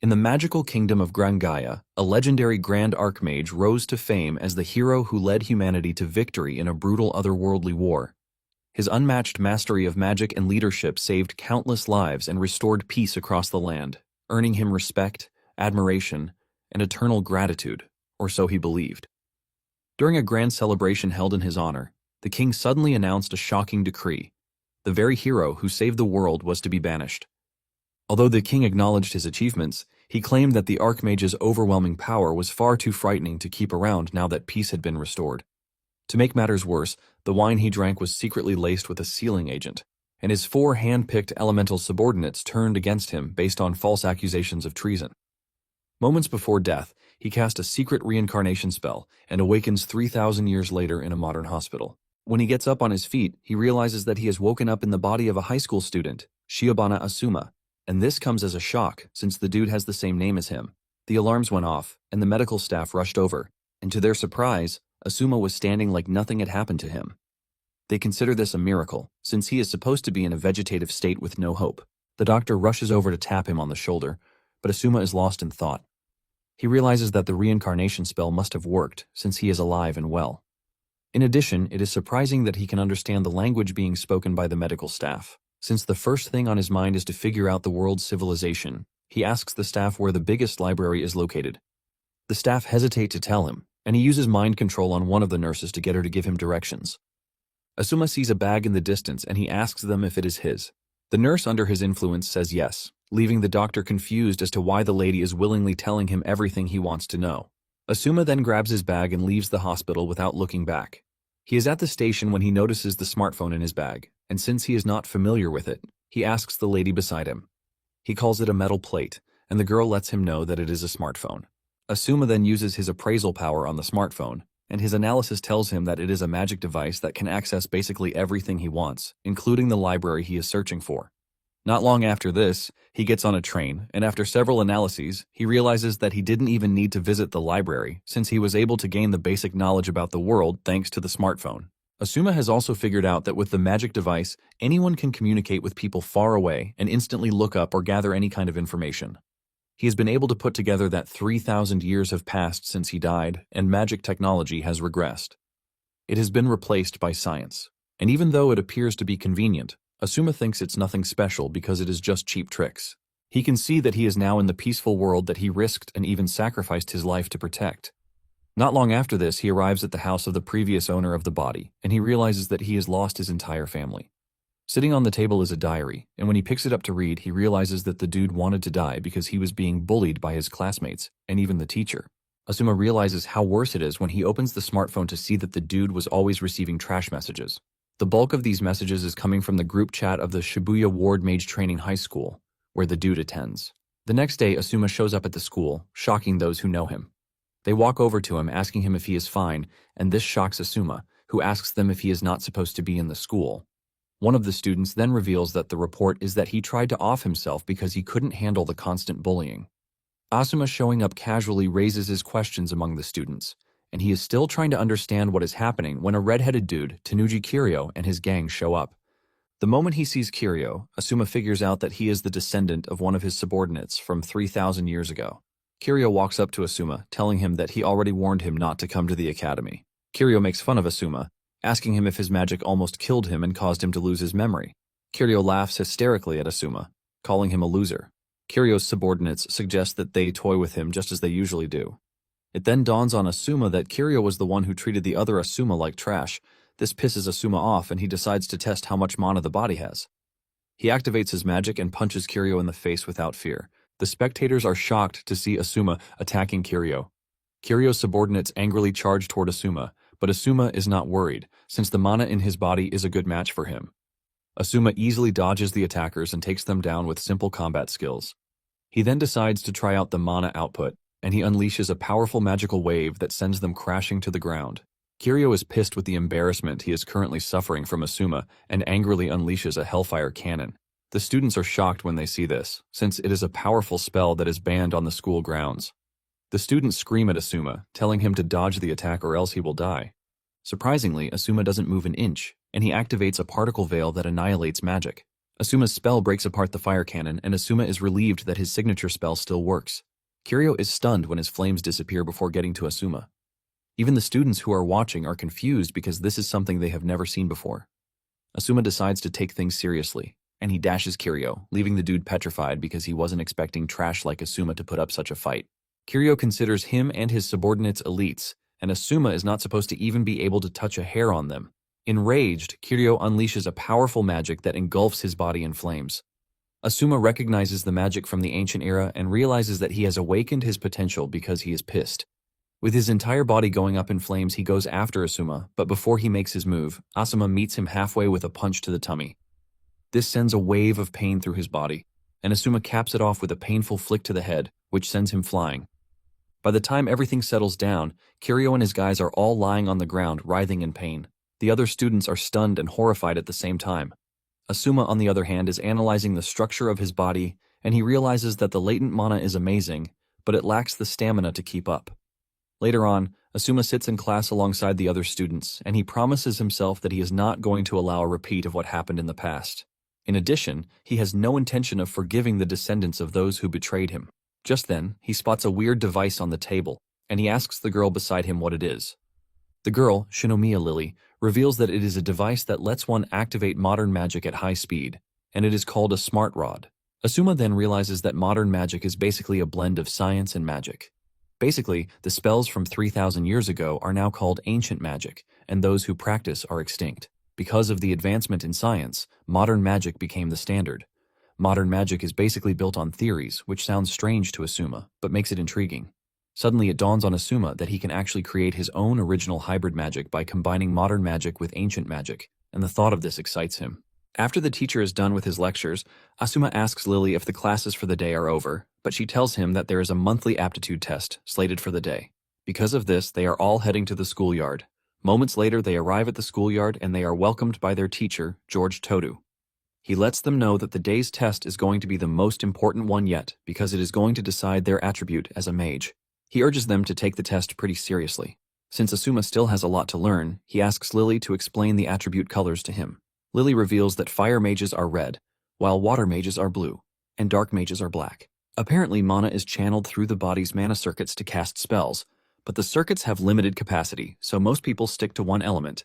In the magical kingdom of Grangaya, a legendary Grand Archmage rose to fame as the hero who led humanity to victory in a brutal otherworldly war. His unmatched mastery of magic and leadership saved countless lives and restored peace across the land, earning him respect, admiration, and eternal gratitude, or so he believed. During a grand celebration held in his honor, the king suddenly announced a shocking decree. The very hero who saved the world was to be banished. Although the king acknowledged his achievements, he claimed that the Archmage's overwhelming power was far too frightening to keep around now that peace had been restored. To make matters worse, the wine he drank was secretly laced with a sealing agent, and his 4 hand-picked elemental subordinates turned against him based on false accusations of treason. Moments before death, he cast a secret reincarnation spell and awakens 3,000 years later in a modern hospital. When he gets up on his feet, he realizes that he has woken up in the body of a high school student, Shiobana Asuma, and this comes as a shock since the dude has the same name as him. The alarms went off, and the medical staff rushed over, and to their surprise, Asuma was standing like nothing had happened to him. They consider this a miracle, since he is supposed to be in a vegetative state with no hope. The doctor rushes over to tap him on the shoulder, but Asuma is lost in thought. He realizes that the reincarnation spell must have worked, since he is alive and well. In addition, it is surprising that he can understand the language being spoken by the medical staff. Since the first thing on his mind is to figure out the world's civilization, he asks the staff where the biggest library is located. The staff hesitate to tell him, and he uses mind control on one of the nurses to get her to give him directions. Asuma sees a bag in the distance and he asks them if it is his. The nurse under his influence says yes, leaving the doctor confused as to why the lady is willingly telling him everything he wants to know. Asuma then grabs his bag and leaves the hospital without looking back. He is at the station when he notices the smartphone in his bag, and since he is not familiar with it, he asks the lady beside him. He calls it a metal plate, and the girl lets him know that it is a smartphone. Asuma then uses his appraisal power on the smartphone, and his analysis tells him that it is a magic device that can access basically everything he wants, including the library he is searching for. Not long after this, he gets on a train, and after several analyses, he realizes that he didn't even need to visit the library, since he was able to gain the basic knowledge about the world thanks to the smartphone. Asuma has also figured out that with the magic device, anyone can communicate with people far away and instantly look up or gather any kind of information. He has been able to put together that 3,000 years have passed since he died, and magic technology has regressed. It has been replaced by science, and even though it appears to be convenient, Asuma thinks it's nothing special because it is just cheap tricks. He can see that he is now in the peaceful world that he risked and even sacrificed his life to protect. Not long after this, he arrives at the house of the previous owner of the body, and he realizes that he has lost his entire family. Sitting on the table is a diary, and when he picks it up to read, he realizes that the dude wanted to die because he was being bullied by his classmates, and even the teacher. Asuma realizes how worse it is when he opens the smartphone to see that the dude was always receiving trash messages. The bulk of these messages is coming from the group chat of the Shibuya Ward Mage Training High School, where the dude attends. The next day, Asuma shows up at the school, shocking those who know him. They walk over to him, asking him if he is fine, and this shocks Asuma, who asks them if he is not supposed to be in the school. One of the students then reveals that the report is that he tried to off himself because he couldn't handle the constant bullying. Asuma showing up casually raises his questions among the students, and he is still trying to understand what is happening when a red-headed dude, Tanuji Kiryo, and his gang show up. The moment he sees Kiryo, Asuma figures out that he is the descendant of one of his subordinates from 3,000 years ago. Kiryo walks up to Asuma, telling him that he already warned him not to come to the academy. Kiryo makes fun of Asuma, asking him if his magic almost killed him and caused him to lose his memory. Kiryo laughs hysterically at Asuma, calling him a loser. Kiryo's subordinates suggest that they toy with him just as they usually do. It then dawns on Asuma that Kiryo was the one who treated the other Asuma like trash. This pisses Asuma off and he decides to test how much mana the body has. He activates his magic and punches Kiryo in the face without fear. The spectators are shocked to see Asuma attacking Kiryo. Kiryo's subordinates angrily charge toward Asuma, but Asuma is not worried, since the mana in his body is a good match for him. Asuma easily dodges the attackers and takes them down with simple combat skills. He then decides to try out the mana output, and he unleashes a powerful magical wave that sends them crashing to the ground. Kiryo is pissed with the embarrassment he is currently suffering from Asuma and angrily unleashes a Hellfire Cannon. The students are shocked when they see this, since it is a powerful spell that is banned on the school grounds. The students scream at Asuma, telling him to dodge the attack or else he will die. Surprisingly, Asuma doesn't move an inch, and he activates a particle veil that annihilates magic. Asuma's spell breaks apart the fire cannon, and Asuma is relieved that his signature spell still works. Kiryu is stunned when his flames disappear before getting to Asuma. Even the students who are watching are confused because this is something they have never seen before. Asuma decides to take things seriously, and he dashes Kiryu, leaving the dude petrified because he wasn't expecting trash like Asuma to put up such a fight. Kiryu considers him and his subordinates elites, and Asuma is not supposed to even be able to touch a hair on them. Enraged, Kiryu unleashes a powerful magic that engulfs his body in flames. Asuma recognizes the magic from the ancient era and realizes that he has awakened his potential because he is pissed. With his entire body going up in flames, he goes after Asuma, but before he makes his move, Asuma meets him halfway with a punch to the tummy. This sends a wave of pain through his body, and Asuma caps it off with a painful flick to the head, which sends him flying. By the time everything settles down, Kiryu and his guys are all lying on the ground, writhing in pain. The other students are stunned and horrified at the same time. Asuma, on the other hand, is analyzing the structure of his body, and he realizes that the latent mana is amazing, but it lacks the stamina to keep up. Later on, Asuma sits in class alongside the other students, and he promises himself that he is not going to allow a repeat of what happened in the past. In addition, he has no intention of forgiving the descendants of those who betrayed him. Just then, he spots a weird device on the table, and he asks the girl beside him what it is. The girl, Shinomiya Lily, reveals that it is a device that lets one activate modern magic at high speed, and it is called a smart rod. Asuma then realizes that modern magic is basically a blend of science and magic. Basically, the spells from 3,000 years ago are now called ancient magic, and those who practice are extinct. Because of the advancement in science, modern magic became the standard. Modern magic is basically built on theories, which sounds strange to Asuma, but makes it intriguing. Suddenly it dawns on Asuma that he can actually create his own original hybrid magic by combining modern magic with ancient magic, and the thought of this excites him. After the teacher is done with his lectures, Asuma asks Lily if the classes for the day are over, but she tells him that there is a monthly aptitude test slated for the day. Because of this, they are all heading to the schoolyard. Moments later, they arrive at the schoolyard and they are welcomed by their teacher, George Todu. He lets them know that the day's test is going to be the most important one yet because it is going to decide their attribute as a mage. He urges them to take the test pretty seriously. Since Asuma still has a lot to learn, he asks Lily to explain the attribute colors to him. Lily reveals that fire mages are red, while water mages are blue, and dark mages are black. Apparently, mana is channeled through the body's mana circuits to cast spells, but the circuits have limited capacity, so most people stick to one element.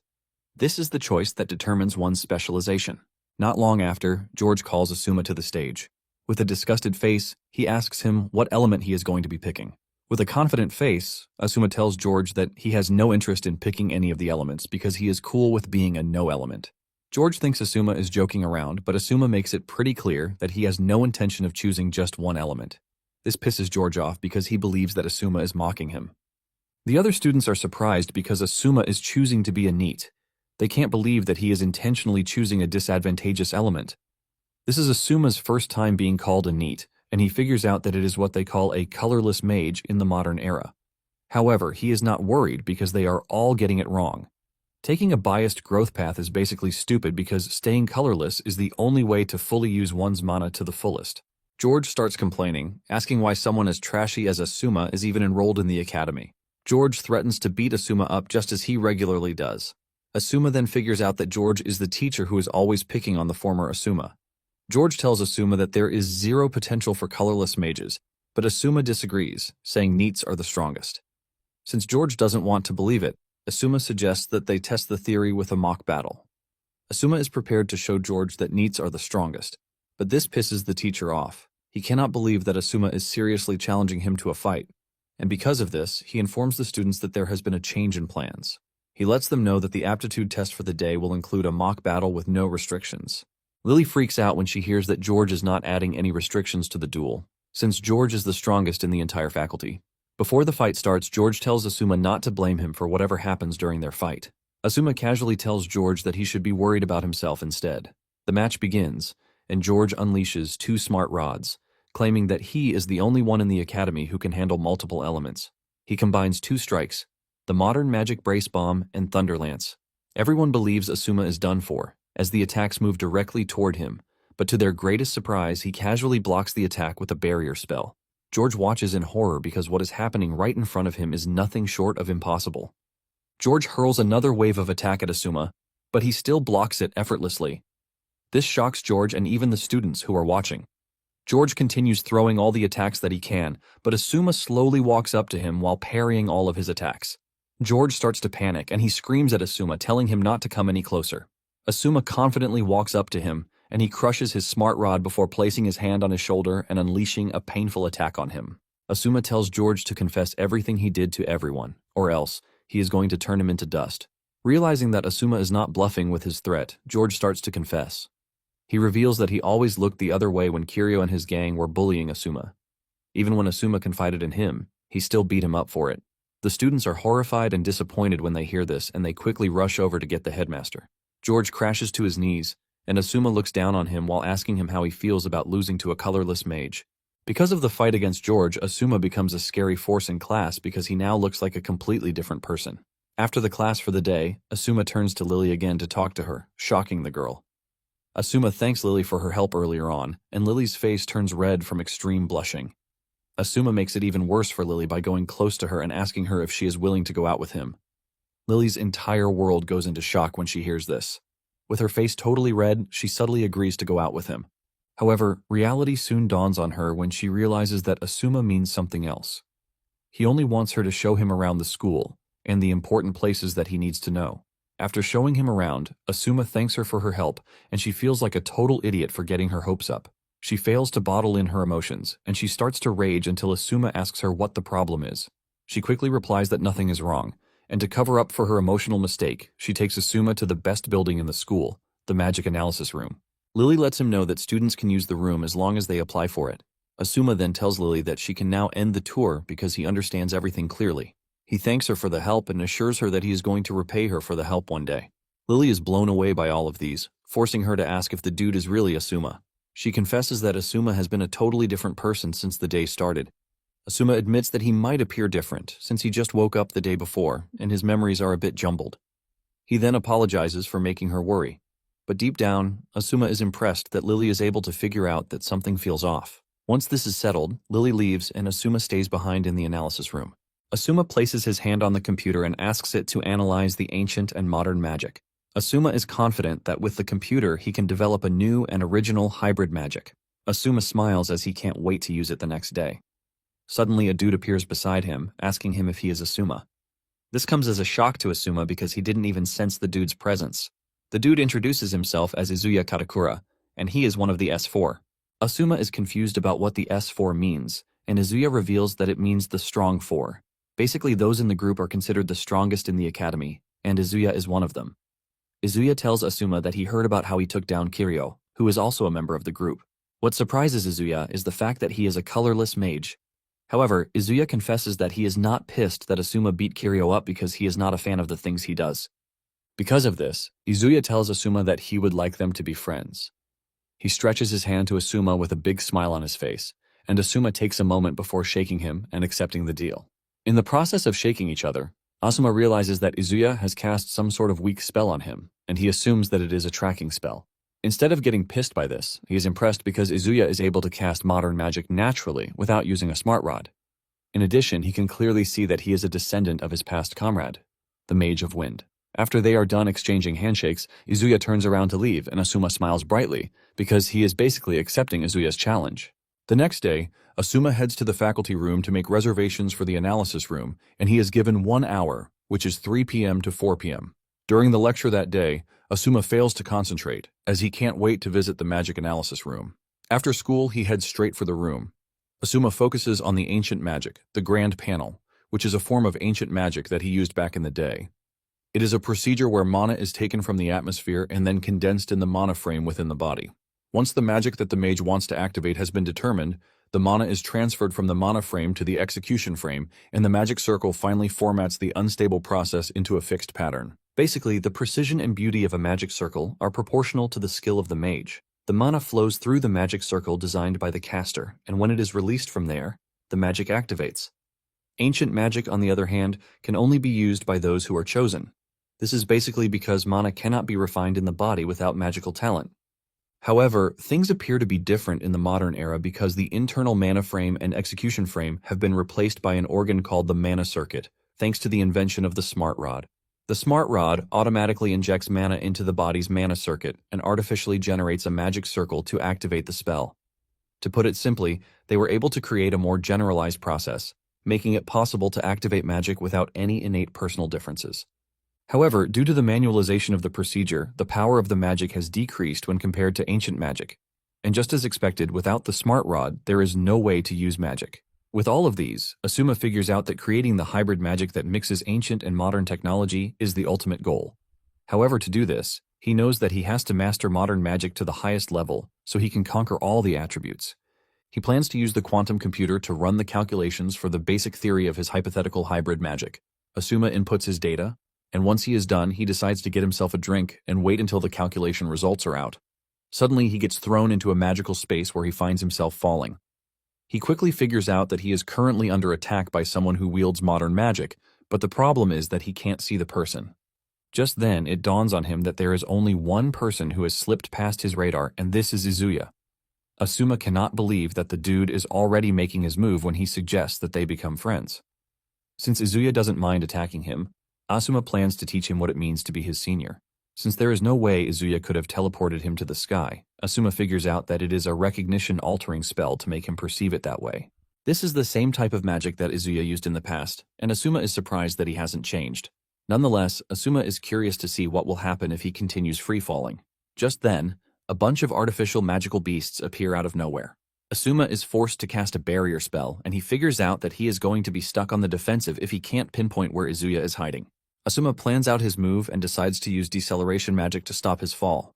This is the choice that determines one's specialization. Not long after, George calls Asuma to the stage. With a disgusted face, he asks him what element he is going to be picking. With a confident face, Asuma tells George that he has no interest in picking any of the elements because he is cool with being a no element. George thinks Asuma is joking around, but Asuma makes it pretty clear that he has no intention of choosing just one element. This pisses George off because he believes that Asuma is mocking him. The other students are surprised because Asuma is choosing to be a NEET. They can't believe that he is intentionally choosing a disadvantageous element. This is Asuma's first time being called a NEET, and he figures out that it is what they call a colorless mage in the modern era. However, he is not worried because they are all getting it wrong. Taking a biased growth path is basically stupid because staying colorless is the only way to fully use one's mana to the fullest. George starts complaining, asking why someone as trashy as Asuma is even enrolled in the academy. George threatens to beat Asuma up just as he regularly does. Asuma then figures out that George is the teacher who is always picking on the former Asuma. George tells Asuma that there is zero potential for colorless mages, but Asuma disagrees, saying NEETs are the strongest. Since George doesn't want to believe it, Asuma suggests that they test the theory with a mock battle. Asuma is prepared to show George that NEETs are the strongest, but this pisses the teacher off. He cannot believe that Asuma is seriously challenging him to a fight, and because of this, he informs the students that there has been a change in plans. He lets them know that the aptitude test for the day will include a mock battle with no restrictions. Lily freaks out when she hears that George is not adding any restrictions to the duel, since George is the strongest in the entire faculty. Before the fight starts, George tells Asuma not to blame him for whatever happens during their fight. Asuma casually tells George that he should be worried about himself instead. The match begins, and George unleashes 2 smart rods, claiming that he is the only one in the academy who can handle multiple elements. He combines 2 strikes, the modern magic brace bomb and thunder lance. Everyone believes Asuma is done for, as the attacks move directly toward him, but to their greatest surprise, he casually blocks the attack with a barrier spell. George watches in horror because what is happening right in front of him is nothing short of impossible. George hurls another wave of attack at Asuma, but he still blocks it effortlessly. This shocks George and even the students who are watching. George continues throwing all the attacks that he can, but Asuma slowly walks up to him while parrying all of his attacks. George starts to panic and he screams at Asuma, telling him not to come any closer. Asuma confidently walks up to him and he crushes his smart rod before placing his hand on his shoulder and unleashing a painful attack on him. Asuma tells George to confess everything he did to everyone, or else he is going to turn him into dust. Realizing that Asuma is not bluffing with his threat, George starts to confess. He reveals that he always looked the other way when Kiryu and his gang were bullying Asuma. Even when Asuma confided in him, he still beat him up for it. The students are horrified and disappointed when they hear this, and they quickly rush over to get the headmaster. George crashes to his knees, and Asuma looks down on him while asking him how he feels about losing to a colorless mage. Because of the fight against George, Asuma becomes a scary force in class because he now looks like a completely different person. After the class for the day, Asuma turns to Lily again to talk to her, shocking the girl. Asuma thanks Lily for her help earlier on, and Lily's face turns red from extreme blushing. Asuma makes it even worse for Lily by going close to her and asking her if she is willing to go out with him. Lily's entire world goes into shock when she hears this. With her face totally red, she subtly agrees to go out with him. However, reality soon dawns on her when she realizes that Asuma means something else. He only wants her to show him around the school and the important places that he needs to know. After showing him around, Asuma thanks her for her help, and she feels like a total idiot for getting her hopes up. She fails to bottle in her emotions, and she starts to rage until Asuma asks her what the problem is. She quickly replies that nothing is wrong, and to cover up for her emotional mistake, she takes Asuma to the best building in the school, the magic analysis room. Lily lets him know that students can use the room as long as they apply for it. Asuma then tells Lily that she can now end the tour because he understands everything clearly. He thanks her for the help and assures her that he is going to repay her for the help one day. Lily is blown away by all of these, forcing her to ask if the dude is really Asuma. She confesses that Asuma has been a totally different person since the day started. Asuma admits that he might appear different since he just woke up the day before and his memories are a bit jumbled. He then apologizes for making her worry. But deep down, Asuma is impressed that Lily is able to figure out that something feels off. Once this is settled, Lily leaves and Asuma stays behind in the analysis room. Asuma places his hand on the computer and asks it to analyze the ancient and modern magic. Asuma is confident that with the computer he can develop a new and original hybrid magic. Asuma smiles as he can't wait to use it the next day. Suddenly a dude appears beside him, asking him if he is Asuma. This comes as a shock to Asuma because he didn't even sense the dude's presence. The dude introduces himself as Izuya Katakura, and he is one of the S4. Asuma is confused about what the S4 means, and Izuya reveals that it means the Strong Four. Basically, those in the group are considered the strongest in the academy, and Izuya is one of them. Izuya tells Asuma that he heard about how he took down Kiryu, who is also a member of the group. What surprises Izuya is the fact that he is a colorless mage. However, Izuya confesses that he is not pissed that Asuma beat Kiryu up because he is not a fan of the things he does. Because of this, Izuya tells Asuma that he would like them to be friends. He stretches his hand to Asuma with a big smile on his face, and Asuma takes a moment before shaking him and accepting the deal. In the process of shaking each other, Asuma realizes that Izuya has cast some sort of weak spell on him, and he assumes that it is a tracking spell. Instead of getting pissed by this, he is impressed because Izuya is able to cast modern magic naturally without using a smart rod. In addition, he can clearly see that he is a descendant of his past comrade, the Mage of Wind. After they are done exchanging handshakes, Izuya turns around to leave, and Asuma smiles brightly because he is basically accepting Izuya's challenge. The next day, Asuma heads to the faculty room to make reservations for the analysis room, and he is given 1 hour, which is 3 p.m. to 4 p.m. During the lecture that day, Asuma fails to concentrate, as he can't wait to visit the magic analysis room. After school, he heads straight for the room. Asuma focuses on the ancient magic, the Grand Panel, which is a form of ancient magic that he used back in the day. It is a procedure where mana is taken from the atmosphere and then condensed in the mana frame within the body. Once the magic that the mage wants to activate has been determined, the mana is transferred from the mana frame to the execution frame, and the magic circle finally formats the unstable process into a fixed pattern. Basically, the precision and beauty of a magic circle are proportional to the skill of the mage. The mana flows through the magic circle designed by the caster, and when it is released from there, the magic activates. Ancient magic, on the other hand, can only be used by those who are chosen. This is basically because mana cannot be refined in the body without magical talent. However, things appear to be different in the modern era because the internal mana frame and execution frame have been replaced by an organ called the mana circuit, thanks to the invention of the smart rod. The smart rod automatically injects mana into the body's mana circuit and artificially generates a magic circle to activate the spell. To put it simply, they were able to create a more generalized process, making it possible to activate magic without any innate personal differences. However, due to the manualization of the procedure, the power of the magic has decreased when compared to ancient magic. And just as expected, without the smart rod, there is no way to use magic. With all of these, Asuma figures out that creating the hybrid magic that mixes ancient and modern technology is the ultimate goal. However, to do this, he knows that he has to master modern magic to the highest level so he can conquer all the attributes. He plans to use the quantum computer to run the calculations for the basic theory of his hypothetical hybrid magic. Asuma inputs his data, and once he is done, he decides to get himself a drink and wait until the calculation results are out. Suddenly, he gets thrown into a magical space where he finds himself falling. He quickly figures out that he is currently under attack by someone who wields modern magic, but the problem is that he can't see the person. Just then, it dawns on him that there is only one person who has slipped past his radar, and this is Izuya. Asuma cannot believe that the dude is already making his move when he suggests that they become friends. Since Izuya doesn't mind attacking him, Asuma plans to teach him what it means to be his senior. Since there is no way Izuya could have teleported him to the sky, Asuma figures out that it is a recognition-altering spell to make him perceive it that way. This is the same type of magic that Izuya used in the past, and Asuma is surprised that he hasn't changed. Nonetheless, Asuma is curious to see what will happen if he continues free-falling. Just then, a bunch of artificial magical beasts appear out of nowhere. Asuma is forced to cast a barrier spell, and he figures out that he is going to be stuck on the defensive if he can't pinpoint where Izuya is hiding. Asuma plans out his move and decides to use deceleration magic to stop his fall.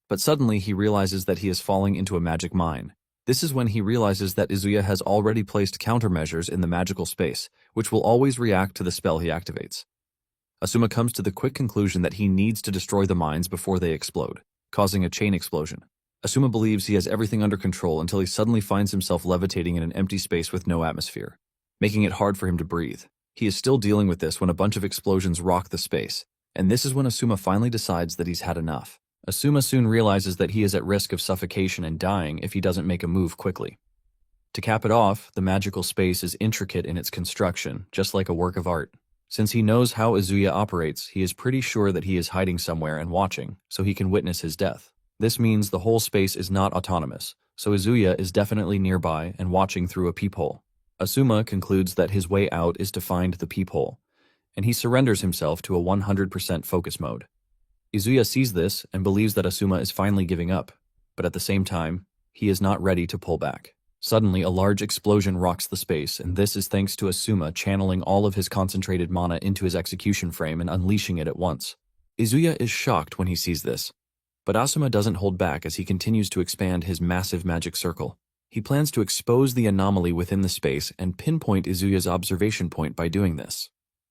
But suddenly he realizes that he is falling into a magic mine. This is when he realizes that Izuya has already placed countermeasures in the magical space, which will always react to the spell he activates. Asuma comes to the quick conclusion that he needs to destroy the mines before they explode, causing a chain explosion. Asuma believes he has everything under control until he suddenly finds himself levitating in an empty space with no atmosphere, making it hard for him to breathe. He is still dealing with this when a bunch of explosions rock the space, and this is when Asuma finally decides that he's had enough. Asuma soon realizes that he is at risk of suffocation and dying if he doesn't make a move quickly. To cap it off, the magical space is intricate in its construction, just like a work of art. Since he knows how Izuya operates, he is pretty sure that he is hiding somewhere and watching, so he can witness his death. This means the whole space is not autonomous, so Izuya is definitely nearby and watching through a peephole. Asuma concludes that his way out is to find the peephole, and he surrenders himself to a 100% focus mode. Izuya sees this and believes that Asuma is finally giving up, but at the same time, he is not ready to pull back. Suddenly, a large explosion rocks the space, and this is thanks to Asuma channeling all of his concentrated mana into his execution frame and unleashing it at once. Izuya is shocked when he sees this, but Asuma doesn't hold back as he continues to expand his massive magic circle. He plans to expose the anomaly within the space and pinpoint Izuya's observation point by doing this.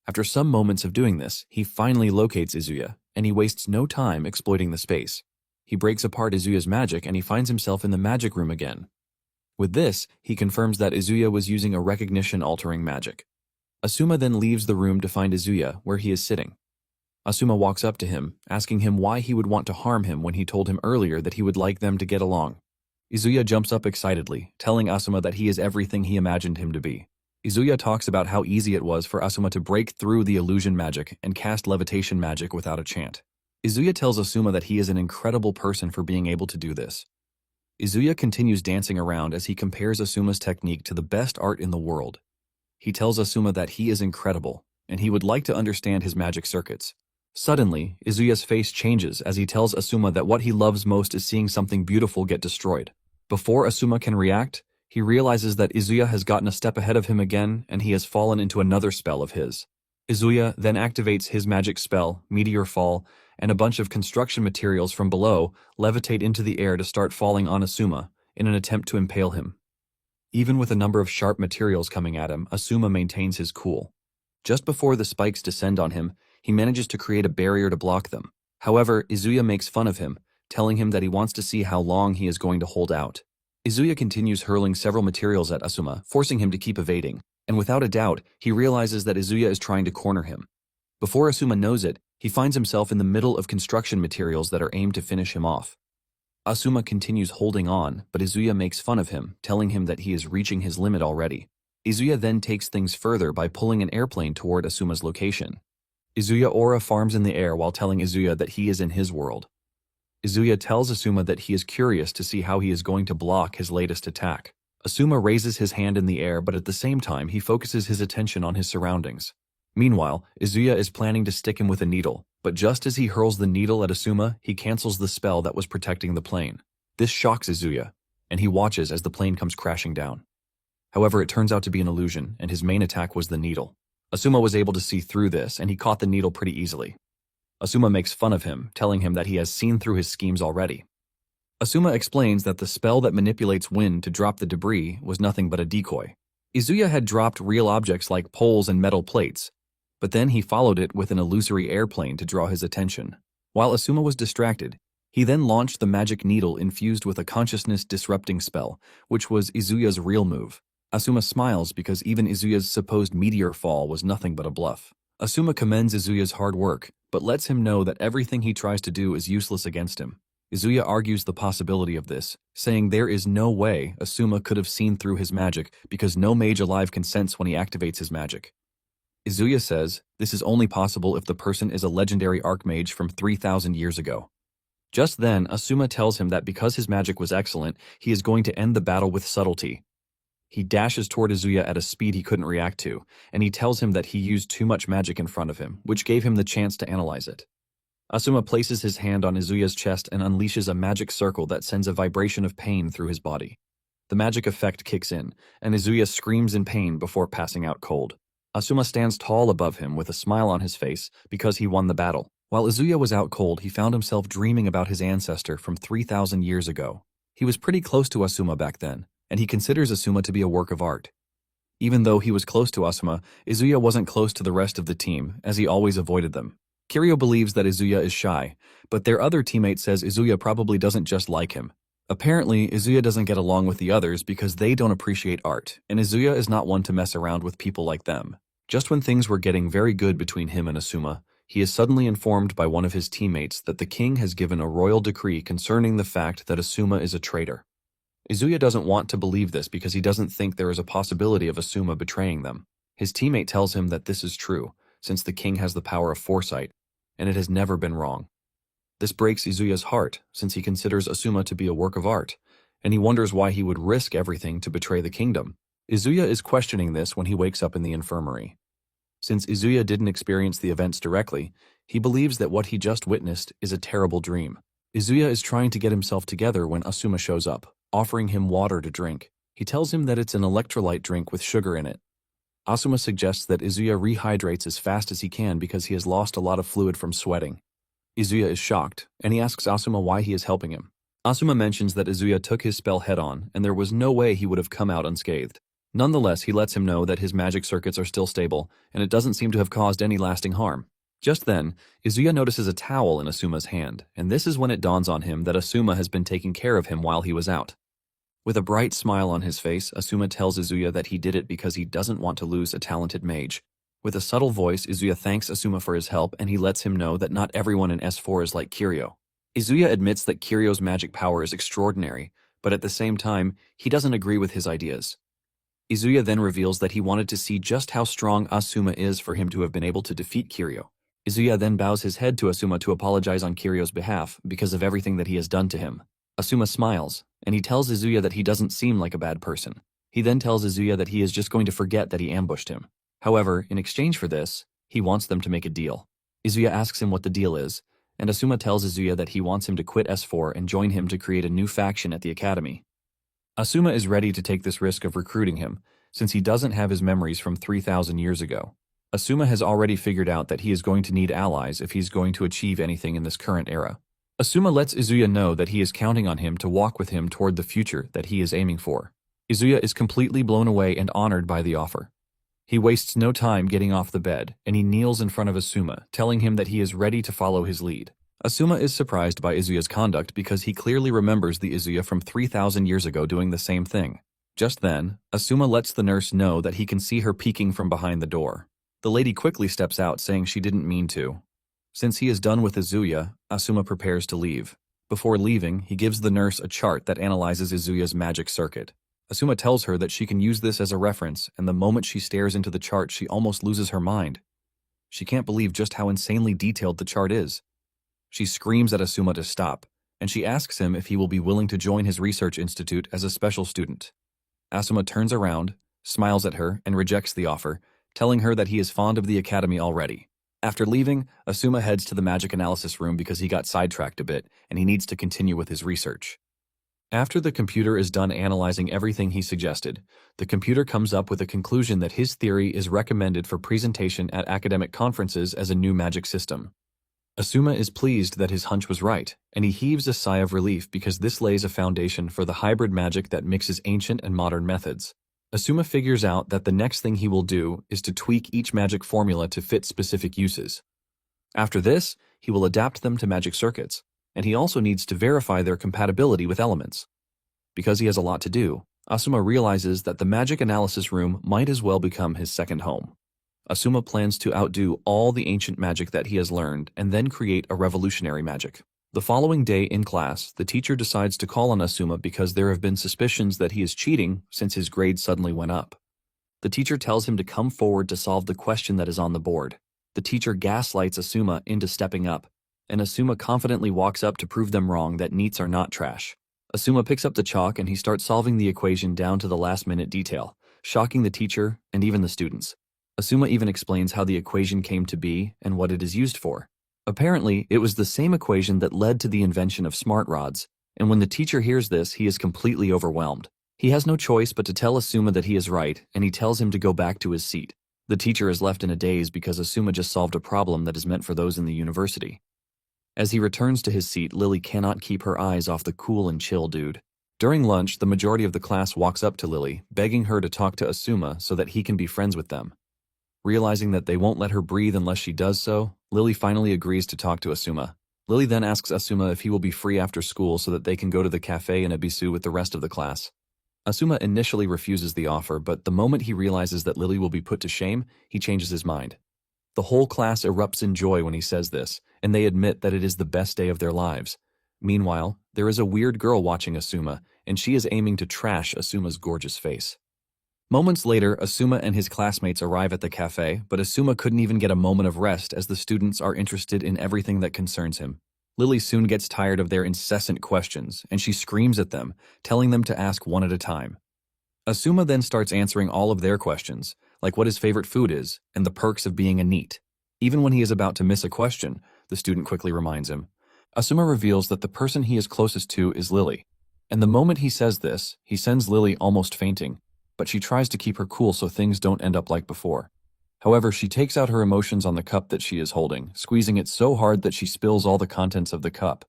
After some moments of doing this, he finally locates Izuya, and he wastes no time exploiting the space. He breaks apart Izuya's magic and he finds himself in the magic room again. With this, he confirms that Izuya was using a recognition-altering magic. Asuma then leaves the room to find Izuya where he is sitting. Asuma walks up to him, asking him why he would want to harm him when he told him earlier that he would like them to get along. Izuya jumps up excitedly, telling Asuma that he is everything he imagined him to be. Izuya talks about how easy it was for Asuma to break through the illusion magic and cast levitation magic without a chant. Izuya tells Asuma that he is an incredible person for being able to do this. Izuya continues dancing around as he compares Asuma's technique to the best art in the world. He tells Asuma that he is incredible, and he would like to understand his magic circuits. Suddenly, Izuya's face changes as he tells Asuma that what he loves most is seeing something beautiful get destroyed. Before Asuma can react, he realizes that Izuya has gotten a step ahead of him again and he has fallen into another spell of his. Izuya then activates his magic spell, Meteor Fall, and a bunch of construction materials from below levitate into the air to start falling on Asuma in an attempt to impale him. Even with a number of sharp materials coming at him, Asuma maintains his cool. Just before the spikes descend on him, he manages to create a barrier to block them. However, Izuya makes fun of him, telling him that he wants to see how long he is going to hold out. Izuya continues hurling several materials at Asuma, forcing him to keep evading, and without a doubt, he realizes that Izuya is trying to corner him. Before Asuma knows it, he finds himself in the middle of construction materials that are aimed to finish him off. Asuma continues holding on, but Izuya makes fun of him, telling him that he is reaching his limit already. Izuya then takes things further by pulling an airplane toward Asuma's location. Izuya aura farms in the air while telling Izuya that he is in his world. Izuya tells Asuma that he is curious to see how he is going to block his latest attack. Asuma raises his hand in the air, but at the same time he focuses his attention on his surroundings. Meanwhile, Izuya is planning to stick him with a needle, but just as he hurls the needle at Asuma, he cancels the spell that was protecting the plane. This shocks Izuya, and he watches as the plane comes crashing down. However, it turns out to be an illusion, and his main attack was the needle. Asuma was able to see through this, and he caught the needle pretty easily. Asuma makes fun of him, telling him that he has seen through his schemes already. Asuma explains that the spell that manipulates wind to drop the debris was nothing but a decoy. Izuya had dropped real objects like poles and metal plates, but then he followed it with an illusory airplane to draw his attention. While Asuma was distracted, he then launched the magic needle infused with a consciousness-disrupting spell, which was Izuya's real move. Asuma smiles because even Izuya's supposed meteor fall was nothing but a bluff. Asuma commends Izuya's hard work, but lets him know that everything he tries to do is useless against him. Izuya argues the possibility of this, saying there is no way Asuma could have seen through his magic because no mage alive can sense when he activates his magic. Izuya says this is only possible if the person is a legendary Archmage from 3,000 years ago. Just then, Asuma tells him that because his magic was excellent, he is going to end the battle with subtlety. He dashes toward Izuya at a speed he couldn't react to, and he tells him that he used too much magic in front of him, which gave him the chance to analyze it. Asuma places his hand on Izuya's chest and unleashes a magic circle that sends a vibration of pain through his body. The magic effect kicks in, and Izuya screams in pain before passing out cold. Asuma stands tall above him with a smile on his face because he won the battle. While Izuya was out cold, he found himself dreaming about his ancestor from 3,000 years ago. He was pretty close to Asuma back then, and he considers Asuma to be a work of art. Even though he was close to Asuma, Izuya wasn't close to the rest of the team, as he always avoided them. Kiryu believes that Izuya is shy, but their other teammate says Izuya probably doesn't just like him. Apparently, Izuya doesn't get along with the others because they don't appreciate art, and Izuya is not one to mess around with people like them. Just when things were getting very good between him and Asuma, he is suddenly informed by one of his teammates that the king has given a royal decree concerning the fact that Asuma is a traitor. Izuya doesn't want to believe this because he doesn't think there is a possibility of Asuma betraying them. His teammate tells him that this is true, since the king has the power of foresight, and it has never been wrong. This breaks Izuya's heart, since he considers Asuma to be a work of art, and he wonders why he would risk everything to betray the kingdom. Izuya is questioning this when he wakes up in the infirmary. Since Izuya didn't experience the events directly, he believes that what he just witnessed is a terrible dream. Izuya is trying to get himself together when Asuma shows up, offering him water to drink. He tells him that it's an electrolyte drink with sugar in it. Asuma suggests that Izuya rehydrates as fast as he can because he has lost a lot of fluid from sweating. Izuya is shocked, and he asks Asuma why he is helping him. Asuma mentions that Izuya took his spell head-on, and there was no way he would have come out unscathed. Nonetheless, he lets him know that his magic circuits are still stable, and it doesn't seem to have caused any lasting harm. Just then, Izuya notices a towel in Asuma's hand, and this is when it dawns on him that Asuma has been taking care of him while he was out. With a bright smile on his face, Asuma tells Izuya that he did it because he doesn't want to lose a talented mage. With a subtle voice, Izuya thanks Asuma for his help, and he lets him know that not everyone in S4 is like Kiryu. Izuya admits that Kiryu's magic power is extraordinary, but at the same time, he doesn't agree with his ideas. Izuya then reveals that he wanted to see just how strong Asuma is for him to have been able to defeat Kiryu. Izuya then bows his head to Asuma to apologize on Kiryu's behalf because of everything that he has done to him. Asuma smiles, and he tells Izuya that he doesn't seem like a bad person. He then tells Izuya that he is just going to forget that he ambushed him. However, in exchange for this, he wants them to make a deal. Izuya asks him what the deal is, and Asuma tells Izuya that he wants him to quit S4 and join him to create a new faction at the academy. Asuma is ready to take this risk of recruiting him, since he doesn't have his memories from 3,000 years ago. Asuma has already figured out that he is going to need allies if he's going to achieve anything in this current era. Asuma lets Izuya know that he is counting on him to walk with him toward the future that he is aiming for. Izuya is completely blown away and honored by the offer. He wastes no time getting off the bed, and he kneels in front of Asuma, telling him that he is ready to follow his lead. Asuma is surprised by Izuya's conduct because he clearly remembers the Izuya from 3,000 years ago doing the same thing. Just then, Asuma lets the nurse know that he can see her peeking from behind the door. The lady quickly steps out, saying she didn't mean to. Since he is done with Izuya, Asuma prepares to leave. Before leaving, he gives the nurse a chart that analyzes Izuya's magic circuit. Asuma tells her that she can use this as a reference, and the moment she stares into the chart, she almost loses her mind. She can't believe just how insanely detailed the chart is. She screams at Asuma to stop, and she asks him if he will be willing to join his research institute as a special student. Asuma turns around, smiles at her, and rejects the offer, telling her that he is fond of the academy already. After leaving, Asuma heads to the magic analysis room because he got sidetracked a bit, and he needs to continue with his research. After the computer is done analyzing everything he suggested, the computer comes up with a conclusion that his theory is recommended for presentation at academic conferences as a new magic system. Asuma is pleased that his hunch was right, and he heaves a sigh of relief because this lays a foundation for the hybrid magic that mixes ancient and modern methods. Asuma figures out that the next thing he will do is to tweak each magic formula to fit specific uses. After this, he will adapt them to magic circuits, and he also needs to verify their compatibility with elements. Because he has a lot to do, Asuma realizes that the magic analysis room might as well become his second home. Asuma plans to outdo all the ancient magic that he has learned and then create a revolutionary magic. The following day in class, the teacher decides to call on Asuma because there have been suspicions that he is cheating since his grade suddenly went up. The teacher tells him to come forward to solve the question that is on the board. The teacher gaslights Asuma into stepping up, and Asuma confidently walks up to prove them wrong that NEETs are not trash. Asuma picks up the chalk and he starts solving the equation down to the last-minute detail, shocking the teacher and even the students. Asuma even explains how the equation came to be and what it is used for. Apparently, it was the same equation that led to the invention of smart rods, and when the teacher hears this, he is completely overwhelmed. He has no choice but to tell Asuma that he is right, and he tells him to go back to his seat. The teacher is left in a daze because Asuma just solved a problem that is meant for those in the university. As he returns to his seat, Lily cannot keep her eyes off the cool and chill dude. During lunch, the majority of the class walks up to Lily, begging her to talk to Asuma so that he can be friends with them. Realizing that they won't let her breathe unless she does so, Lily finally agrees to talk to Asuma. Lily then asks Asuma if he will be free after school so that they can go to the cafe in Ebisu with the rest of the class. Asuma initially refuses the offer, but the moment he realizes that Lily will be put to shame, he changes his mind. The whole class erupts in joy when he says this, and they admit that it is the best day of their lives. Meanwhile, there is a weird girl watching Asuma, and she is aiming to trash Asuma's gorgeous face. Moments later, Asuma and his classmates arrive at the cafe, but Asuma couldn't even get a moment of rest as the students are interested in everything that concerns him. Lily soon gets tired of their incessant questions, and she screams at them, telling them to ask one at a time. Asuma then starts answering all of their questions, like what his favorite food is, and the perks of being a NEET. Even when he is about to miss a question, the student quickly reminds him. Asuma reveals that the person he is closest to is Lily, and the moment he says this, he sends Lily almost fainting, but she tries to keep her cool so things don't end up like before. However, she takes out her emotions on the cup that she is holding, squeezing it so hard that she spills all the contents of the cup.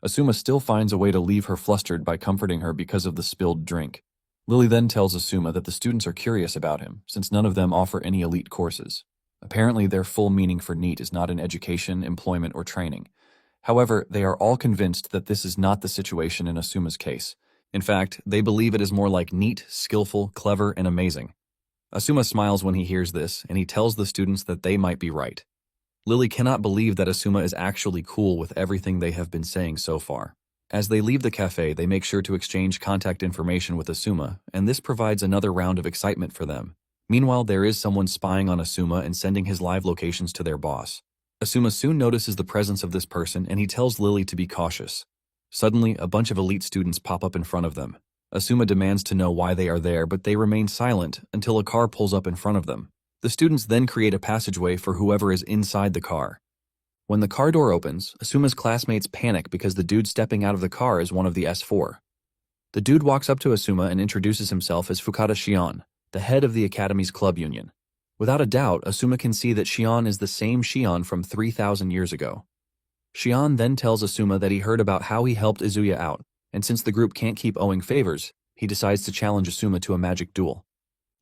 Asuma still finds a way to leave her flustered by comforting her because of the spilled drink. Lily then tells Asuma that the students are curious about him, since none of them offer any elite courses. Apparently, their full meaning for NEET is not in education, employment, or training. However, they are all convinced that this is not the situation in Asuma's case. In fact, they believe it is more like neat, skillful, clever, and amazing. Asuma smiles when he hears this, and he tells the students that they might be right. Lily cannot believe that Asuma is actually cool with everything they have been saying so far. As they leave the cafe, they make sure to exchange contact information with Asuma, and this provides another round of excitement for them. Meanwhile, there is someone spying on Asuma and sending his live locations to their boss. Asuma soon notices the presence of this person, and he tells Lily to be cautious. Suddenly, a bunch of elite students pop up in front of them. Asuma demands to know why they are there, but they remain silent until a car pulls up in front of them. The students then create a passageway for whoever is inside the car. When the car door opens, Asuma's classmates panic because the dude stepping out of the car is one of the S4. The dude walks up to Asuma and introduces himself as Fukada Shion, the head of the Academy's club union. Without a doubt, Asuma can see that Shion is the same Shion from 3,000 years ago. Shion then tells Asuma that he heard about how he helped Izuya out, and since the group can't keep owing favors, he decides to challenge Asuma to a magic duel.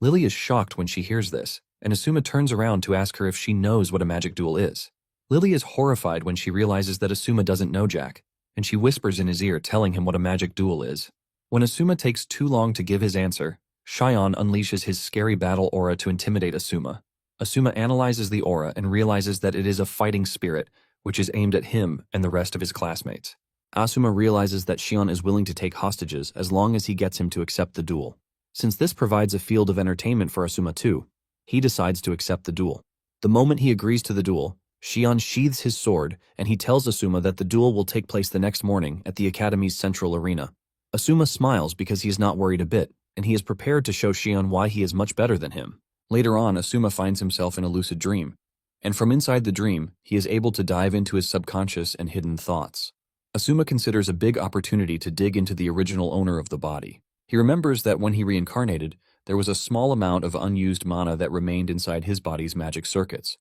Lily is shocked when she hears this, and Asuma turns around to ask her if she knows what a magic duel is. Lily is horrified when she realizes that Asuma doesn't know Jack, and she whispers in his ear telling him what a magic duel is. When Asuma takes too long to give his answer, Shion unleashes his scary battle aura to intimidate Asuma. Asuma analyzes the aura and realizes that it is a fighting spirit, which is aimed at him and the rest of his classmates. Asuma realizes that Shion is willing to take hostages as long as he gets him to accept the duel. Since this provides a field of entertainment for Asuma too, he decides to accept the duel. The moment he agrees to the duel, Shion sheathes his sword and he tells Asuma that the duel will take place the next morning at the Academy's central arena. Asuma smiles because he is not worried a bit, and he is prepared to show Shion why he is much better than him. Later on, Asuma finds himself in a lucid dream, and from inside the dream, he is able to dive into his subconscious and hidden thoughts. Asuma considers a big opportunity to dig into the original owner of the body. He remembers that when he reincarnated, there was a small amount of unused mana that remained inside his body's magic circuits.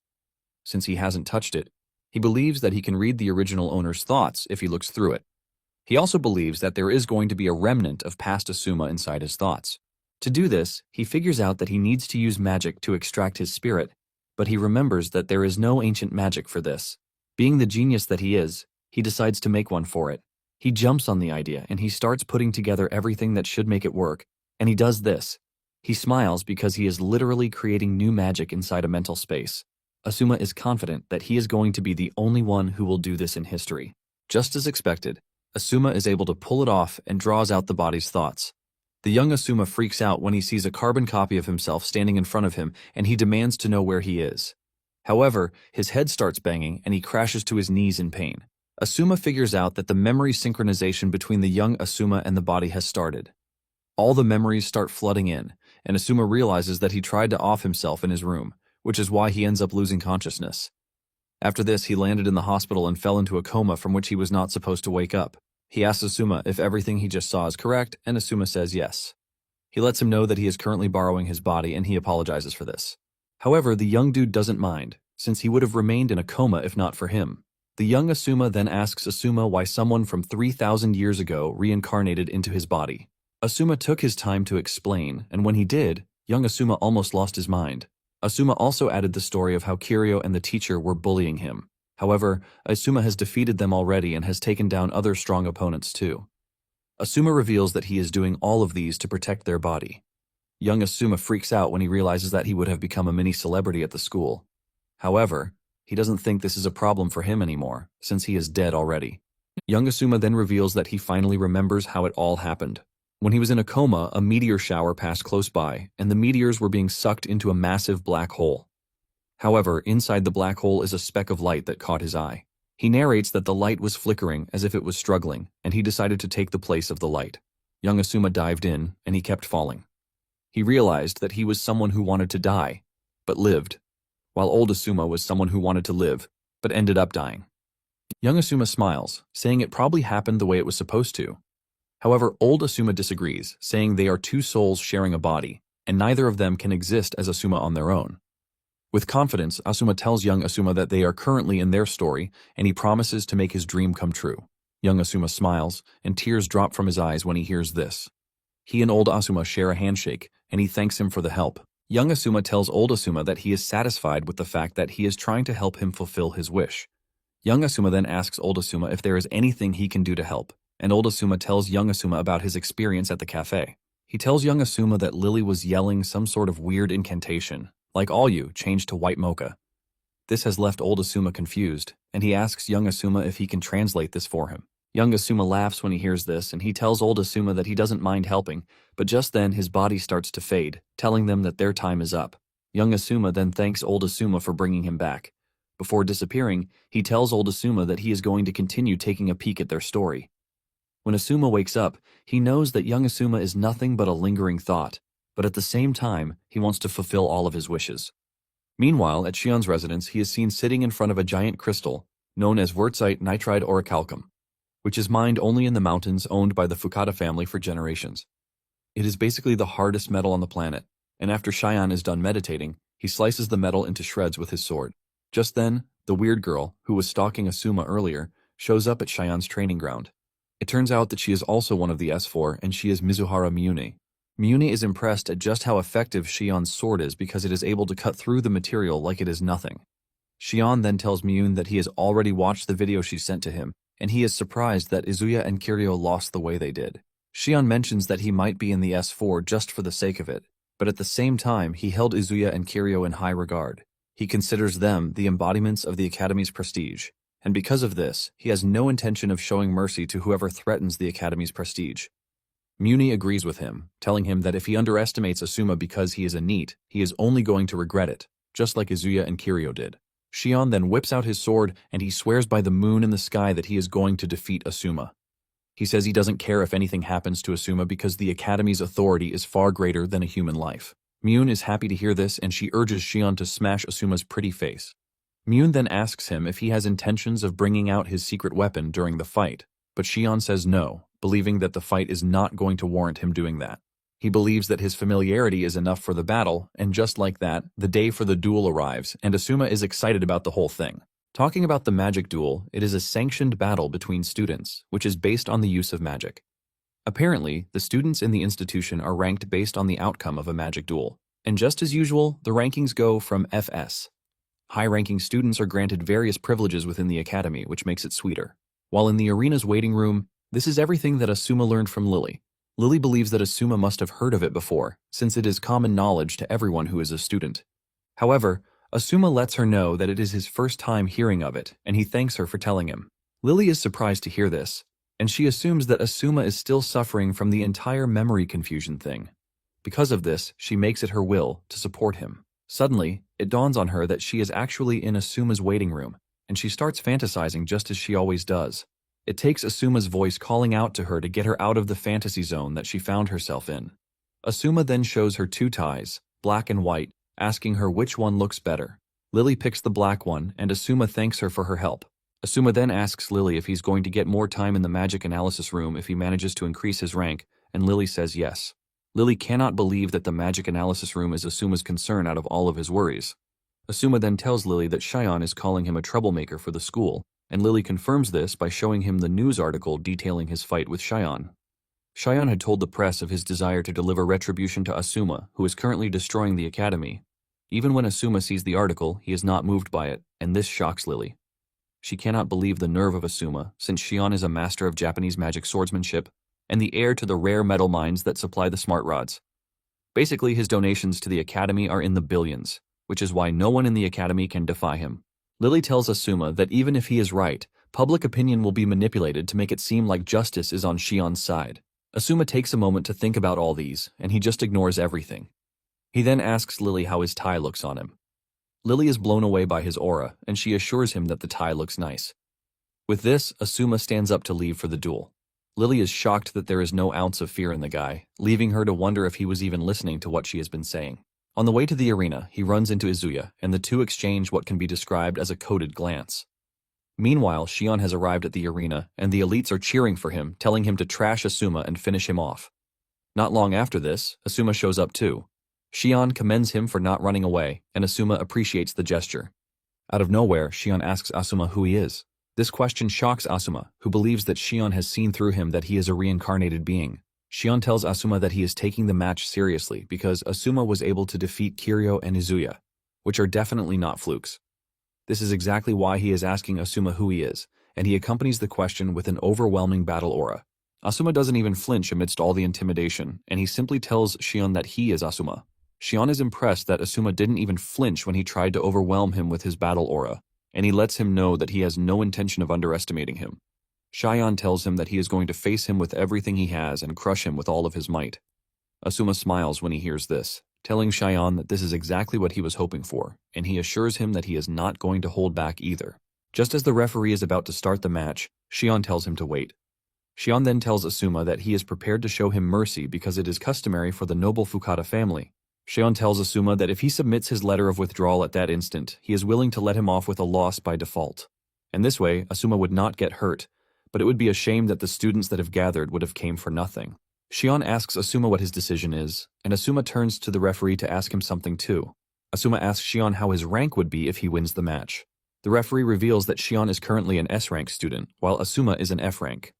Since he hasn't touched it, he believes that he can read the original owner's thoughts if he looks through it. He also believes that there is going to be a remnant of past Asuma inside his thoughts. To do this, he figures out that he needs to use magic to extract his spirit, but he remembers that there is no ancient magic for this. Being the genius that he is, he decides to make one for it. He jumps on the idea and he starts putting together everything that should make it work, and he does this. He smiles because he is literally creating new magic inside a mental space. Asuma is confident that he is going to be the only one who will do this in history. Just as expected, Asuma is able to pull it off and draws out the body's thoughts. The young Asuma freaks out when he sees a carbon copy of himself standing in front of him, and he demands to know where he is. However, his head starts banging and he crashes to his knees in pain. Asuma figures out that the memory synchronization between the young Asuma and the body has started. All the memories start flooding in, and Asuma realizes that he tried to off himself in his room, which is why he ends up losing consciousness. After this, he landed in the hospital and fell into a coma from which he was not supposed to wake up. He asks Asuma if everything he just saw is correct, and Asuma says yes. He lets him know that he is currently borrowing his body, and he apologizes for this. However, the young dude doesn't mind, since he would have remained in a coma if not for him. The young Asuma then asks Asuma why someone from 3,000 years ago reincarnated into his body. Asuma took his time to explain, and when he did, young Asuma almost lost his mind. Asuma also added the story of how Kiryu and the teacher were bullying him. However, Asuma has defeated them already and has taken down other strong opponents too. Asuma reveals that he is doing all of these to protect their body. Young Asuma freaks out when he realizes that he would have become a mini celebrity at the school. However, he doesn't think this is a problem for him anymore, since he is dead already. Young Asuma then reveals that he finally remembers how it all happened. When he was in a coma, a meteor shower passed close by, and the meteors were being sucked into a massive black hole. However, inside the black hole is a speck of light that caught his eye. He narrates that the light was flickering as if it was struggling, and he decided to take the place of the light. Young Asuma dived in, and he kept falling. He realized that he was someone who wanted to die, but lived, while old Asuma was someone who wanted to live, but ended up dying. Young Asuma smiles, saying it probably happened the way it was supposed to. However, old Asuma disagrees, saying they are two souls sharing a body, and neither of them can exist as Asuma on their own. With confidence, Asuma tells young Asuma that they are currently in their story, and he promises to make his dream come true. Young Asuma smiles, and tears drop from his eyes when he hears this. He and old Asuma share a handshake, and he thanks him for the help. Young Asuma tells old Asuma that he is satisfied with the fact that he is trying to help him fulfill his wish. Young Asuma then asks old Asuma if there is anything he can do to help, and old Asuma tells young Asuma about his experience at the cafe. He tells young Asuma that Lily was yelling some sort of weird incantation, like all you, changed to white mocha. This has left old Asuma confused, and he asks young Asuma if he can translate this for him. Young Asuma laughs when he hears this, and he tells old Asuma that he doesn't mind helping, but just then his body starts to fade, telling them that their time is up. Young Asuma then thanks old Asuma for bringing him back. Before disappearing, he tells old Asuma that he is going to continue taking a peek at their story. When Asuma wakes up, he knows that young Asuma is nothing but a lingering thought, but at the same time, he wants to fulfill all of his wishes. Meanwhile, at Shion's residence, he is seen sitting in front of a giant crystal, known as Wurtzite nitride orichalcum, which is mined only in the mountains owned by the Fukada family for generations. It is basically the hardest metal on the planet, and after Shion is done meditating, he slices the metal into shreds with his sword. Just then, the weird girl, who was stalking Asuma earlier, shows up at Shion's training ground. It turns out that she is also one of the S4, and she is Mizuhara Miyune. Miyune is impressed at just how effective Shion's sword is because it is able to cut through the material like it is nothing. Shion then tells Miyune that he has already watched the video she sent to him, and he is surprised that Izuya and Kiryu lost the way they did. Shion mentions that he might be in the S4 just for the sake of it, but at the same time he held Izuya and Kiryu in high regard. He considers them the embodiments of the Academy's prestige, and because of this, he has no intention of showing mercy to whoever threatens the Academy's prestige. Miyune agrees with him, telling him that if he underestimates Asuma because he is a NEET, he is only going to regret it. just like Izuya and Kiryu did. Shion then whips out his sword and he swears by the moon in the sky that he is going to defeat Asuma. He says he doesn't care if anything happens to Asuma because the Academy's authority is far greater than a human life. Myun is happy to hear this and she urges Shion to smash Asuma's pretty face. Myun then asks him if he has intentions of bringing out his secret weapon during the fight, but Shion says no, believing that the fight is not going to warrant him doing that. He believes that his familiarity is enough for the battle, and just like that, the day for the duel arrives, and Asuma is excited about the whole thing. Talking about the magic duel, it is a sanctioned battle between students, which is based on the use of magic. Apparently, the students in the institution are ranked based on the outcome of a magic duel, and just as usual, the rankings go from FS. High-ranking students are granted various privileges within the academy, which makes it sweeter. While in the arena's waiting room, this is everything that Asuma learned from Lily. Lily believes that Asuma must have heard of it before, since it is common knowledge to everyone who is a student. However, Asuma lets her know that it is his first time hearing of it, and he thanks her for telling him. Lily is surprised to hear this, and she assumes that Asuma is still suffering from the entire memory confusion thing. Because of this, she makes it her will to support him. Suddenly, it dawns on her that she is actually in Asuma's waiting room, and she starts fantasizing just as she always does. It takes Asuma's voice calling out to her to get her out of the fantasy zone that she found herself in. Asuma then shows her two ties, black and white, asking her which one looks better. Lily picks the black one, and Asuma thanks her for her help. Asuma then asks Lily if he's going to get more time in the magic analysis room if he manages to increase his rank, and Lily says yes. Lily cannot believe that the magic analysis room is Asuma's concern out of all of his worries. Asuma then tells Lily that Shion is calling him a troublemaker for the school, and Lily confirms this by showing him the news article detailing his fight with Shion. Shion had told the press of his desire to deliver retribution to Asuma, who is currently destroying the academy. Even when Asuma sees the article, he is not moved by it, and this shocks Lily. She cannot believe the nerve of Asuma, since Shion is a master of Japanese magic swordsmanship and the heir to the rare metal mines that supply the smart rods. Basically, his donations to the academy are in the billions, which is why no one in the academy can defy him. Lily tells Asuma that even if he is right, public opinion will be manipulated to make it seem like justice is on Shion's side. Asuma takes a moment to think about all these, and he just ignores everything. He then asks Lily how his tie looks on him. Lily is blown away by his aura, and she assures him that the tie looks nice. With this, Asuma stands up to leave for the duel. Lily is shocked that there is no ounce of fear in the guy, leaving her to wonder if he was even listening to what she has been saying. On the way to the arena, he runs into Izuya, and the two exchange what can be described as a coded glance. Meanwhile, Shion has arrived at the arena, and the elites are cheering for him, telling him to trash Asuma and finish him off. Not long after this, Asuma shows up too. Shion commends him for not running away, and Asuma appreciates the gesture. Out of nowhere, Shion asks Asuma who he is. This question shocks Asuma, who believes that Shion has seen through him that he is a reincarnated being. Shion tells Asuma that he is taking the match seriously because Asuma was able to defeat Kiryu and Izuya, which are definitely not flukes. This is exactly why he is asking Asuma who he is, and he accompanies the question with an overwhelming battle aura. Asuma doesn't even flinch amidst all the intimidation, and he simply tells Shion that he is Asuma. Shion is impressed that Asuma didn't even flinch when he tried to overwhelm him with his battle aura, and he lets him know that he has no intention of underestimating him. Shion tells him that he is going to face him with everything he has and crush him with all of his might. Asuma smiles when he hears this, telling Shion that this is exactly what he was hoping for, and he assures him that he is not going to hold back either. Just as the referee is about to start the match, Shion tells him to wait. Shion then tells Asuma that he is prepared to show him mercy because it is customary for the noble Fukata family. Shion tells Asuma that if he submits his letter of withdrawal at that instant, he is willing to let him off with a loss by default. And this way, Asuma would not get hurt, but it would be a shame that the students that have gathered would have came for nothing. Shion asks Asuma what his decision is, and Asuma turns to the referee to ask him something too. Asuma asks Shion how his rank would be if he wins the match. The referee reveals that Shion is currently an S-rank student, while Asuma is an F-rank.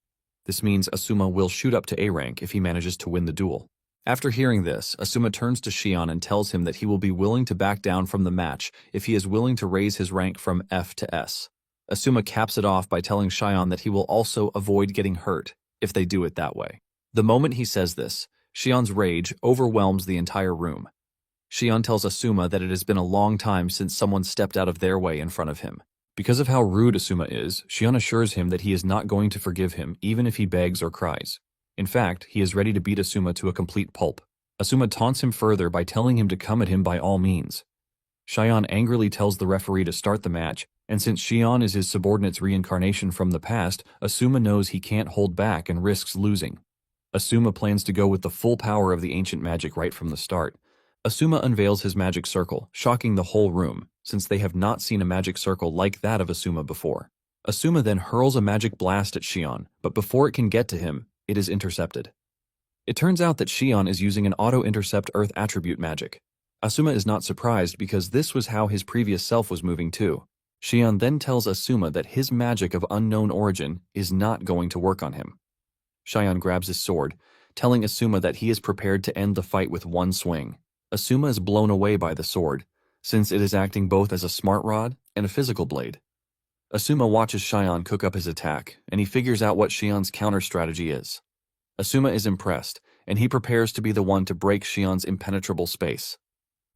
This means Asuma will shoot up to A-rank if he manages to win the duel. After hearing this, Asuma turns to Shion and tells him that he will be willing to back down from the match if he is willing to raise his rank from F to S. Asuma caps it off by telling Shion that he will also avoid getting hurt if they do it that way. The moment he says this, Shion's rage overwhelms the entire room. Shion tells Asuma that it has been a long time since someone stepped out of their way in front of him. Because of how rude Asuma is, Shion assures him that he is not going to forgive him even if he begs or cries. In fact, he is ready to beat Asuma to a complete pulp. Asuma taunts him further by telling him to come at him by all means. Xian angrily tells the referee to start the match, and since Xian is his subordinate's reincarnation from the past, Asuma knows he can't hold back and risks losing. Asuma plans to go with the full power of the ancient magic right from the start. Asuma unveils his magic circle, shocking the whole room, since they have not seen a magic circle like that of Asuma before. Asuma then hurls a magic blast at Xian, but before it can get to him, it is intercepted. It turns out that Xian is using an auto-intercept earth attribute magic. Asuma is not surprised because this was how his previous self was moving too. Xian then tells Asuma that his magic of unknown origin is not going to work on him. Xian grabs his sword, telling Asuma that he is prepared to end the fight with one swing. Asuma is blown away by the sword, since it is acting both as a smart rod and a physical blade. Asuma watches Xian cook up his attack, and he figures out what Xian's counter strategy is. Asuma is impressed, and he prepares to be the one to break Xian's impenetrable space.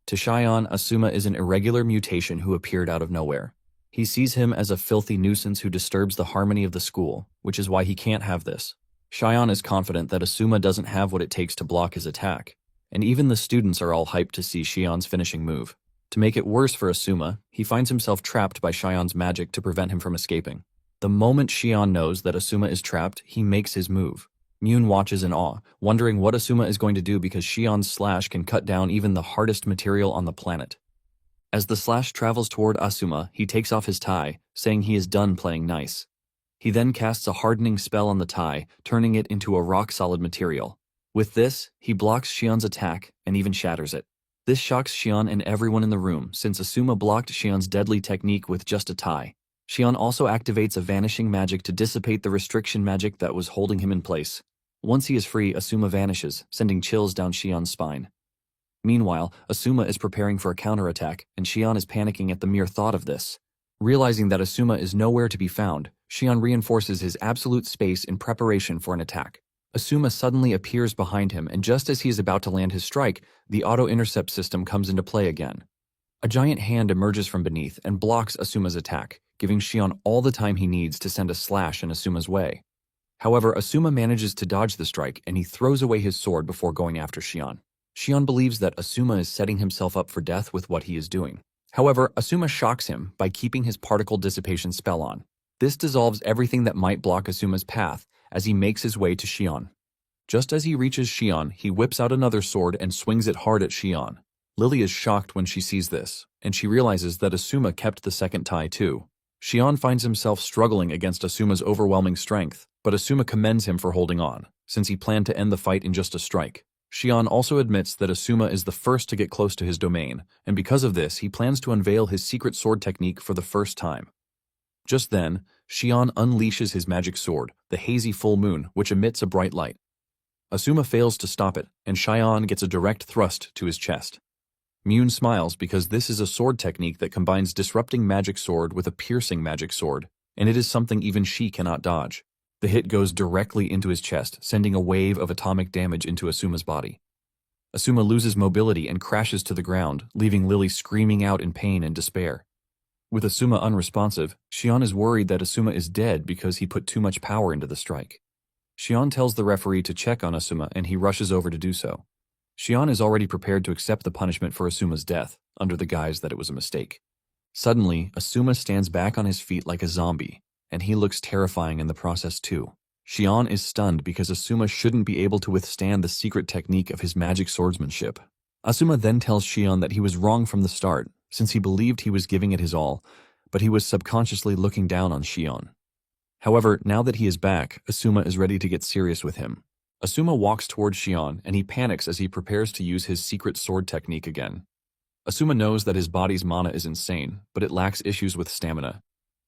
To Xian, Asuma is an irregular mutation who appeared out of nowhere. He sees him as a filthy nuisance who disturbs the harmony of the school, which is why he can't have this. Xian is confident that Asuma doesn't have what it takes to block his attack, and even the students are all hyped to see Xian's finishing move. To make it worse for Asuma, he finds himself trapped by Xian's magic to prevent him from escaping. The moment Xian knows that Asuma is trapped, he makes his move. Myun watches in awe, wondering what Asuma is going to do because Xian's slash can cut down even the hardest material on the planet. As the slash travels toward Asuma, he takes off his tie, saying he is done playing nice. He then casts a hardening spell on the tie, turning it into a rock-solid material. With this, he blocks Xian's attack and even shatters it. This shocks Xian and everyone in the room, since Asuma blocked Xian's deadly technique with just a tie. Xian also activates a vanishing magic to dissipate the restriction magic that was holding him in place. Once he is free, Asuma vanishes, sending chills down Xian's spine. Meanwhile, Asuma is preparing for a counterattack, and Xian is panicking at the mere thought of this. Realizing that Asuma is nowhere to be found, Xian reinforces his absolute space in preparation for an attack. Asuma suddenly appears behind him, and just as he is about to land his strike, the auto-intercept system comes into play again. A giant hand emerges from beneath and blocks Asuma's attack, giving Xian all the time he needs to send a slash in Asuma's way. However, Asuma manages to dodge the strike, and he throws away his sword before going after Xian. Xian believes that Asuma is setting himself up for death with what he is doing. However, Asuma shocks him by keeping his particle dissipation spell on. This dissolves everything that might block Asuma's path as he makes his way to Xian. Just as he reaches Xian, he whips out another sword and swings it hard at Xian. Lily is shocked when she sees this, and she realizes that Asuma kept the second tie too. Xian finds himself struggling against Asuma's overwhelming strength, but Asuma commends him for holding on, since he planned to end the fight in just a strike. Xian also admits that Asuma is the first to get close to his domain, and because of this, he plans to unveil his secret sword technique for the first time. Just then, Xian unleashes his magic sword, the hazy full moon, which emits a bright light. Asuma fails to stop it, and Xian gets a direct thrust to his chest. Myun smiles because this is a sword technique that combines disrupting magic sword with a piercing magic sword, and it is something even she cannot dodge. The hit goes directly into his chest, sending a wave of atomic damage into Asuma's body. Asuma loses mobility and crashes to the ground, leaving Lily screaming out in pain and despair. With Asuma unresponsive, Xian is worried that Asuma is dead because he put too much power into the strike. Xian tells the referee to check on Asuma, and he rushes over to do so. Xian is already prepared to accept the punishment for Asuma's death, under the guise that it was a mistake. Suddenly, Asuma stands back on his feet like a zombie, and he looks terrifying in the process too. Xian is stunned because Asuma shouldn't be able to withstand the secret technique of his magic swordsmanship. Asuma then tells Xian that he was wrong from the start, since he believed he was giving it his all, but he was subconsciously looking down on Xian. However, now that he is back, Asuma is ready to get serious with him. Asuma walks towards Xian, and he panics as he prepares to use his secret sword technique again. Asuma knows that his body's mana is insane, but it lacks issues with stamina.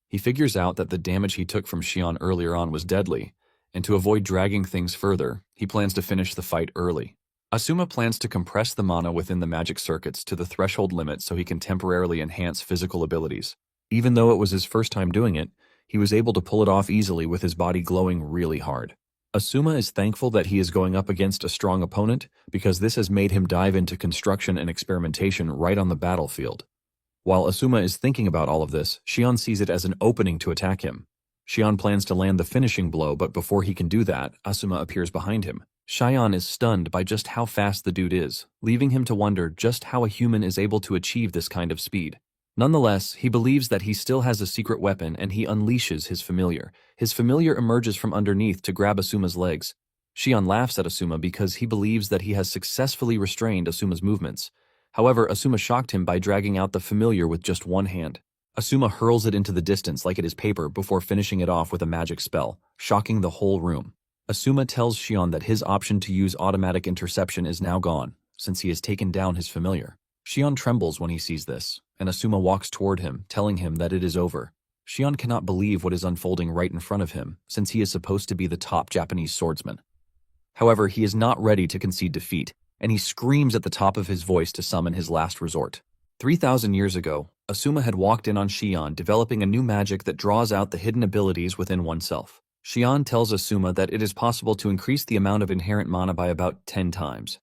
He figures out that the damage he took from Xian earlier on was deadly, and to avoid dragging things further, he plans to finish the fight early. Asuma plans to compress the mana within the magic circuits to the threshold limit so he can temporarily enhance physical abilities. Even though it was his first time doing it, he was able to pull it off easily with his body glowing really hard. Asuma is thankful that he is going up against a strong opponent because this has made him dive into construction and experimentation right on the battlefield. While Asuma is thinking about all of this, Xian sees it as an opening to attack him. Shion plans to land the finishing blow, but before he can do that, Asuma appears behind him. Shion is stunned by just how fast the dude is, leaving him to wonder just how a human is able to achieve this kind of speed. Nonetheless, he believes that he still has a secret weapon and he unleashes his familiar. His familiar emerges from underneath to grab Asuma's legs. Shion laughs at Asuma because he believes that he has successfully restrained Asuma's movements. However, Asuma shocked him by dragging out the familiar with just one hand. Asuma hurls it into the distance like it is paper before finishing it off with a magic spell, shocking the whole room. Asuma tells Shion that his option to use automatic interception is now gone, since he has taken down his familiar. Shion trembles when he sees this, and Asuma walks toward him, telling him that it is over. Shion cannot believe what is unfolding right in front of him, since he is supposed to be the top Japanese swordsman. However, he is not ready to concede defeat, and he screams at the top of his voice to summon his last resort. 3,000 years ago, Asuma had walked in on Shion, developing a new magic that draws out the hidden abilities within oneself. Shion tells Asuma that it is possible to increase the amount of inherent mana by about 10 times.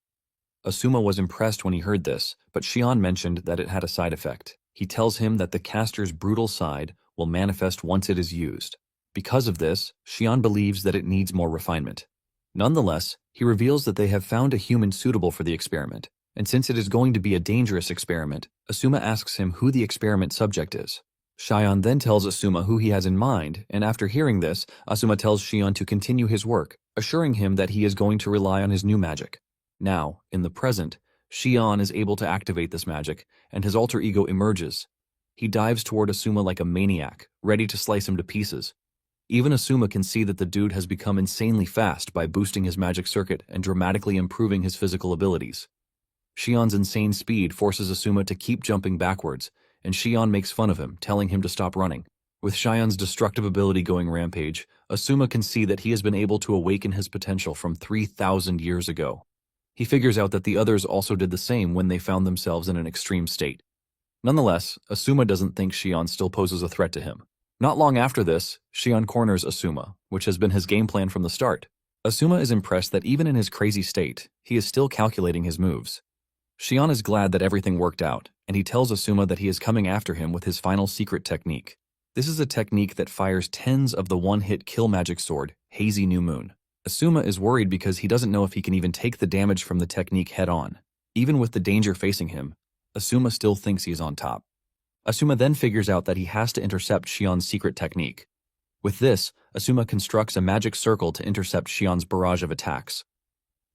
Asuma was impressed when he heard this, but Shion mentioned that it had a side effect. He tells him that the caster's brutal side will manifest once it is used. Because of this, Shion believes that it needs more refinement. Nonetheless, he reveals that they have found a human suitable for the experiment, and since it is going to be a dangerous experiment, Asuma asks him who the experiment subject is. Shion then tells Asuma who he has in mind, and after hearing this, Asuma tells Shion to continue his work, assuring him that he is going to rely on his new magic. Now, in the present, Shion is able to activate this magic, and his alter ego emerges. He dives toward Asuma like a maniac, ready to slice him to pieces. Even Asuma can see that the dude has become insanely fast by boosting his magic circuit and dramatically improving his physical abilities. Shion's insane speed forces Asuma to keep jumping backwards, and Shion makes fun of him, telling him to stop running. With Shion's destructive ability going rampage, Asuma can see that he has been able to awaken his potential from 3,000 years ago. He figures out that the others also did the same when they found themselves in an extreme state. Nonetheless, Asuma doesn't think Shion still poses a threat to him. Not long after this, Shion corners Asuma, which has been his game plan from the start. Asuma is impressed that even in his crazy state, he is still calculating his moves. Shion is glad that everything worked out, and he tells Asuma that he is coming after him with his final secret technique. This is a technique that fires tens of the one-hit kill magic sword, Hazy New Moon. Asuma is worried because he doesn't know if he can even take the damage from the technique head-on. Even with the danger facing him, Asuma still thinks he is on top. Asuma then figures out that he has to intercept Shion's secret technique. With this, Asuma constructs a magic circle to intercept Shion's barrage of attacks.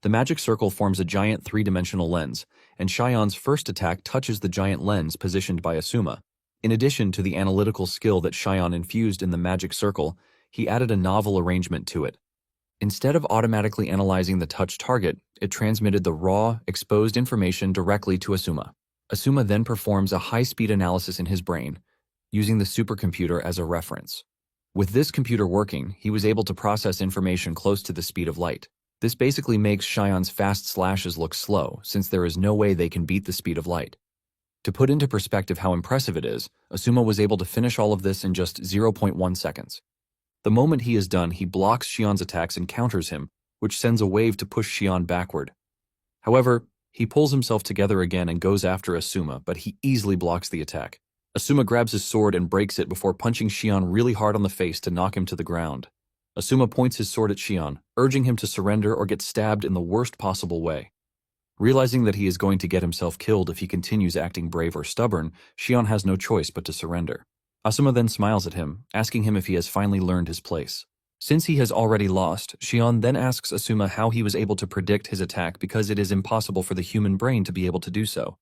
The magic circle forms a giant three-dimensional lens, and Shion's first attack touches the giant lens positioned by Asuma. In addition to the analytical skill that Shion infused in the magic circle, he added a novel arrangement to it. Instead of automatically analyzing the touched target, it transmitted the raw, exposed information directly to Asuma. Asuma then performs a high-speed analysis in his brain, using the supercomputer as a reference. With this computer working, he was able to process information close to the speed of light. This basically makes Shion's fast slashes look slow, since there is no way they can beat the speed of light. To put into perspective how impressive it is, Asuma was able to finish all of this in just 0.1 seconds. The moment he is done, he blocks Shion's attacks and counters him, which sends a wave to push Shion backward. However, he pulls himself together again and goes after Asuma, but he easily blocks the attack. Asuma grabs his sword and breaks it before punching Shion really hard on the face to knock him to the ground. Asuma points his sword at Shion, urging him to surrender or get stabbed in the worst possible way. Realizing that he is going to get himself killed if he continues acting brave or stubborn, Shion has no choice but to surrender. Asuma then smiles at him, asking him if he has finally learned his place. Since he has already lost, Shion then asks Asuma how he was able to predict his attack because it is impossible for the human brain to be able to do so.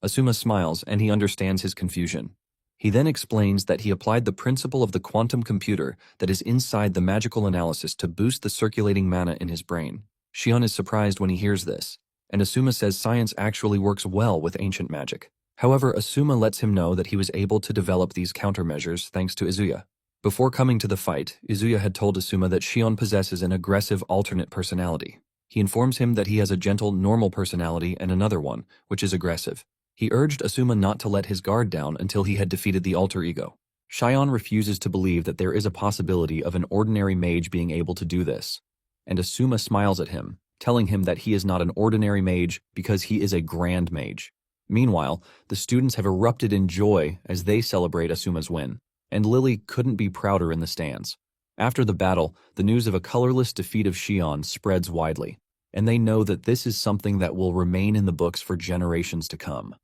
Asuma smiles and he understands his confusion. He then explains that he applied the principle of the quantum computer that is inside the magical analysis to boost the circulating mana in his brain. Shion is surprised when he hears this, and Asuma says science actually works well with ancient magic. However, Asuma lets him know that he was able to develop these countermeasures thanks to Izuya. Before coming to the fight, Izuya had told Asuma that Shion possesses an aggressive alternate personality. He informs him that he has a gentle, normal personality and another one, which is aggressive. He urged Asuma not to let his guard down until he had defeated the alter ego. Shion refuses to believe that there is a possibility of an ordinary mage being able to do this, and Asuma smiles at him, telling him that he is not an ordinary mage because he is a grand mage. Meanwhile, the students have erupted in joy as they celebrate Asuma's win. and Lily couldn't be prouder in the stands. After the battle, the news of a colorless defeat of Shion spreads widely, and they know that this is something that will remain in the books for generations to come.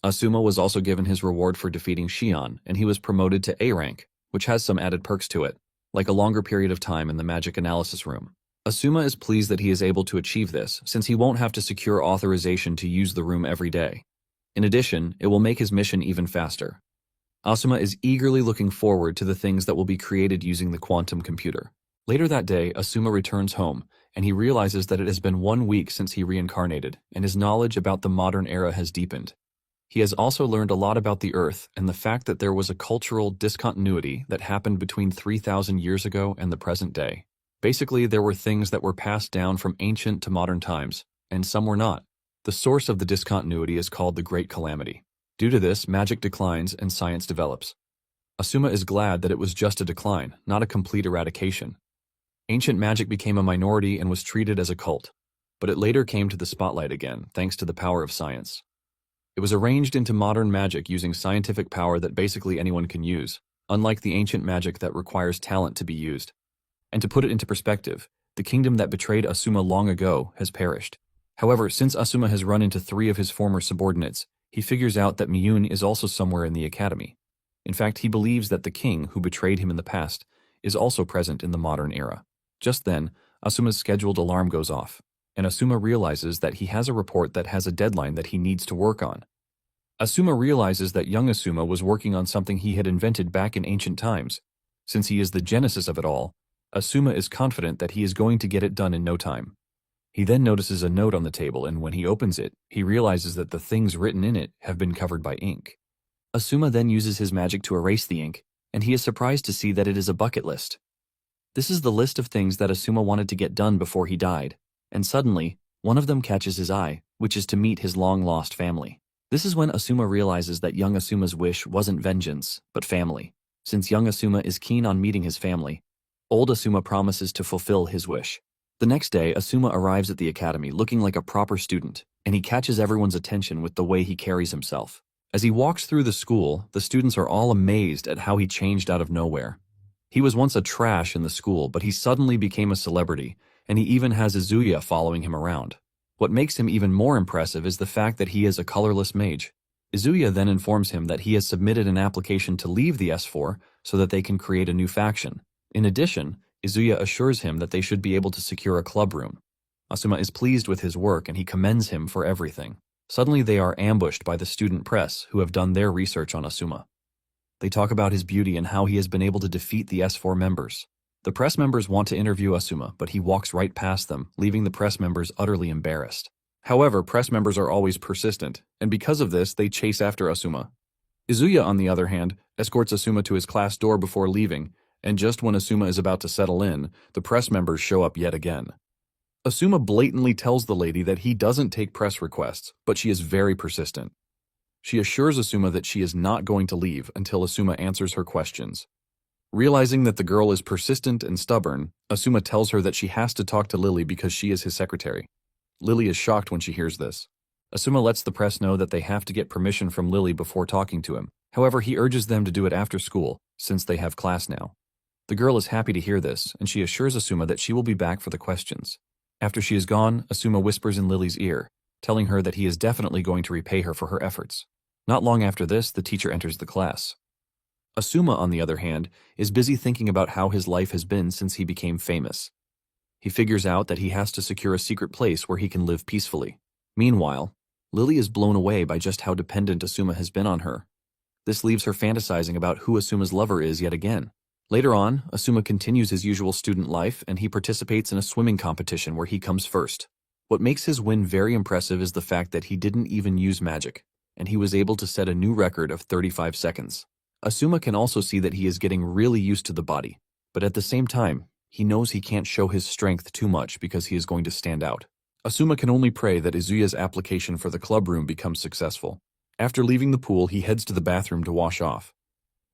Asuma was also given his reward for defeating Shion, and he was promoted to A rank, which has some added perks to it, like a longer period of time in the magic analysis room. Asuma is pleased that he is able to achieve this, since he won't have to secure authorization to use the room every day. In addition, it will make his mission even faster. Asuma is eagerly looking forward to the things that will be created using the quantum computer. Later that day, Asuma returns home, and he realizes that it has been 1 week since he reincarnated, and his knowledge about the modern era has deepened. He has also learned a lot about the Earth and the fact that there was a cultural discontinuity that happened between 3,000 years ago and the present day. Basically, there were things that were passed down from ancient to modern times, and some were not. The source of the discontinuity is called the Great Calamity. Due to this, magic declines and science develops. Asuma is glad that it was just a decline, not a complete eradication. Ancient magic became a minority and was treated as a cult, but it later came to the spotlight again, thanks to the power of science. It was arranged into modern magic using scientific power that basically anyone can use, unlike the ancient magic that requires talent to be used. And to put it into perspective, the kingdom that betrayed Asuma long ago has perished. However, since Asuma has run into 3 of his former subordinates, he figures out that Miyun is also somewhere in the academy. In fact, he believes that the king, who betrayed him in the past, is also present in the modern era. Just then, Asuma's scheduled alarm goes off, and Asuma realizes that he has a report that has a deadline that he needs to work on. Asuma realizes that young Asuma was working on something he had invented back in ancient times. Since he is the genesis of it all, Asuma is confident that he is going to get it done in no time. He then notices a note on the table, and when he opens it, he realizes that the things written in it have been covered by ink. Asuma then uses his magic to erase the ink, and he is surprised to see that it is a bucket list. This is the list of things that Asuma wanted to get done before he died, and suddenly, one of them catches his eye, which is to meet his long-lost family. This is when Asuma realizes that young Asuma's wish wasn't vengeance, but family. Since young Asuma is keen on meeting his family, old Asuma promises to fulfill his wish. The next day, Asuma arrives at the academy looking like a proper student, and he catches everyone's attention with the way he carries himself. As he walks through the school, the students are all amazed at how he changed out of nowhere. He was once a trash in the school, but he suddenly became a celebrity, and he even has Izuya following him around. What makes him even more impressive is the fact that he is a colorless mage. Izuya then informs him that he has submitted an application to leave the S4 so that they can create a new faction. In addition, Izuya assures him that they should be able to secure a club room. Asuma is pleased with his work and he commends him for everything. Suddenly they are ambushed by the student press who have done their research on Asuma. They talk about his beauty and how he has been able to defeat the S4 members. The press members want to interview Asuma, but he walks right past them, leaving the press members utterly embarrassed. However, press members are always persistent, and because of this, they chase after Asuma. Izuya, on the other hand, escorts Asuma to his class door before leaving, and just when Asuma is about to settle in, the press members show up yet again. Asuma blatantly tells the lady that he doesn't take press requests, but she is very persistent. She assures Asuma that she is not going to leave until Asuma answers her questions. Realizing that the girl is persistent and stubborn, Asuma tells her that she has to talk to Lily because she is his secretary. Lily is shocked when she hears this. Asuma lets the press know that they have to get permission from Lily before talking to him. However, he urges them to do it after school, since they have class now. The girl is happy to hear this, and she assures Asuma that she will be back for the questions. After she is gone, Asuma whispers in Lily's ear, telling her that he is definitely going to repay her for her efforts. Not long after this, the teacher enters the class. Asuma, on the other hand, is busy thinking about how his life has been since he became famous. He figures out that he has to secure a secret place where he can live peacefully. Meanwhile, Lily is blown away by just how dependent Asuma has been on her. This leaves her fantasizing about who Asuma's lover is yet again. Later on, Asuma continues his usual student life and he participates in a swimming competition where he comes first. What makes his win very impressive is the fact that he didn't even use magic, and he was able to set a new record of 35 seconds. Asuma can also see that he is getting really used to the body, but at the same time, he knows he can't show his strength too much because he is going to stand out. Asuma can only pray that Izuya's application for the club room becomes successful. After leaving the pool, he heads to the bathroom to wash off.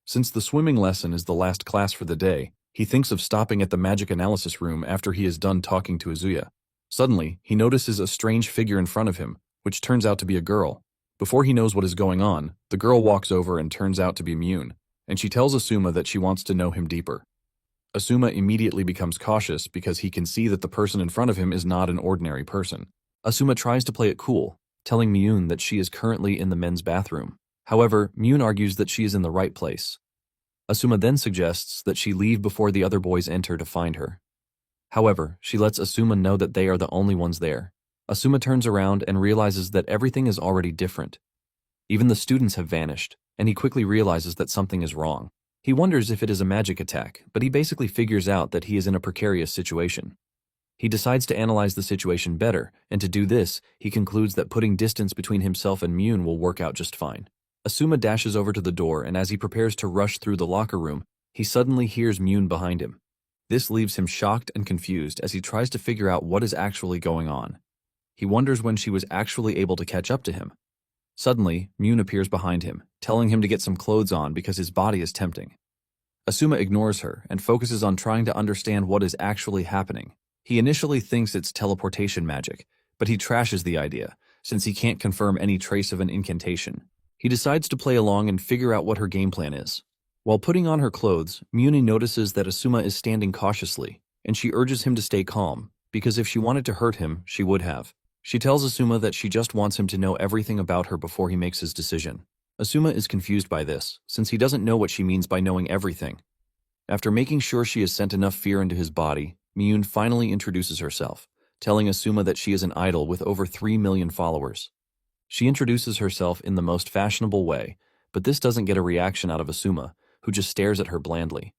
Since the swimming lesson is the last class for the day, he thinks of stopping at the magic analysis room after he is done talking to Izuya. Suddenly, he notices a strange figure in front of him, which turns out to be a girl. Before he knows what is going on, the girl walks over and turns out to be Miyun. and she tells Asuma that she wants to know him deeper. Asuma immediately becomes cautious because he can see that the person in front of him is not an ordinary person. Asuma tries to play it cool, telling Myun that she is currently in the men's bathroom. However, Myun argues that she is in the right place. Asuma then suggests that she leave before the other boys enter to find her. However, she lets Asuma know that they are the only ones there. Asuma turns around and realizes that everything is already different. Even the students have vanished, and he quickly realizes that something is wrong. He wonders if it is a magic attack, but he basically figures out that he is in a precarious situation. He decides to analyze the situation better, and to do this, he concludes that putting distance between himself and Myun will work out just fine. Asuma dashes over to the door, and as he prepares to rush through the locker room, he suddenly hears Myun behind him. This leaves him shocked and confused as he tries to figure out what is actually going on. He wonders when she was actually able to catch up to him. Suddenly, Myun appears behind him, telling him to get some clothes on because his body is tempting. Asuma ignores her and focuses on trying to understand what is actually happening. He initially thinks it's teleportation magic, but he trashes the idea, since he can't confirm any trace of an incantation. He decides to play along and figure out what her game plan is. While putting on her clothes, Myuni notices that Asuma is standing cautiously, and she urges him to stay calm, because if she wanted to hurt him, she would have. She tells Asuma that she just wants him to know everything about her before he makes his decision. Asuma is confused by this, since he doesn't know what she means by knowing everything. After making sure she has sent enough fear into his body, Myun finally introduces herself, telling Asuma that she is an idol with over 3 million followers. She introduces herself in the most fashionable way, but this doesn't get a reaction out of Asuma, who just stares at her blandly.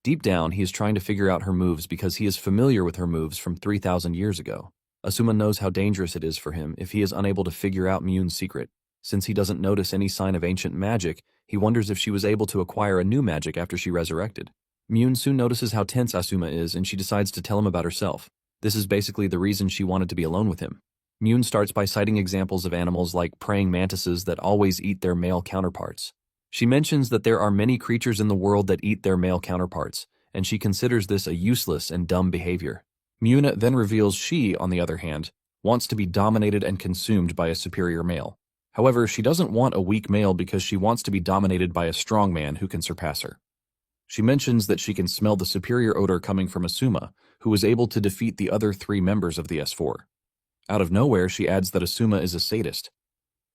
Deep down, he is trying to figure out her moves because he is familiar with her moves from 3,000 years ago. Asuma knows how dangerous it is for him if he is unable to figure out Myun's secret. Since he doesn't notice any sign of ancient magic, he wonders if she was able to acquire a new magic after she resurrected. Myun soon notices how tense Asuma is and she decides to tell him about herself. This is basically the reason she wanted to be alone with him. Myun starts by citing examples of animals like praying mantises that always eat their male counterparts. She mentions that there are many creatures in the world that eat their male counterparts, and she considers this a useless and dumb behavior. Myuna then reveals she, on the other hand, wants to be dominated and consumed by a superior male. However, she doesn't want a weak male because she wants to be dominated by a strong man who can surpass her. She mentions that she can smell the superior odor coming from Asuma, who was able to defeat the other 3 members of the S4. Out of nowhere, she adds that Asuma is a sadist.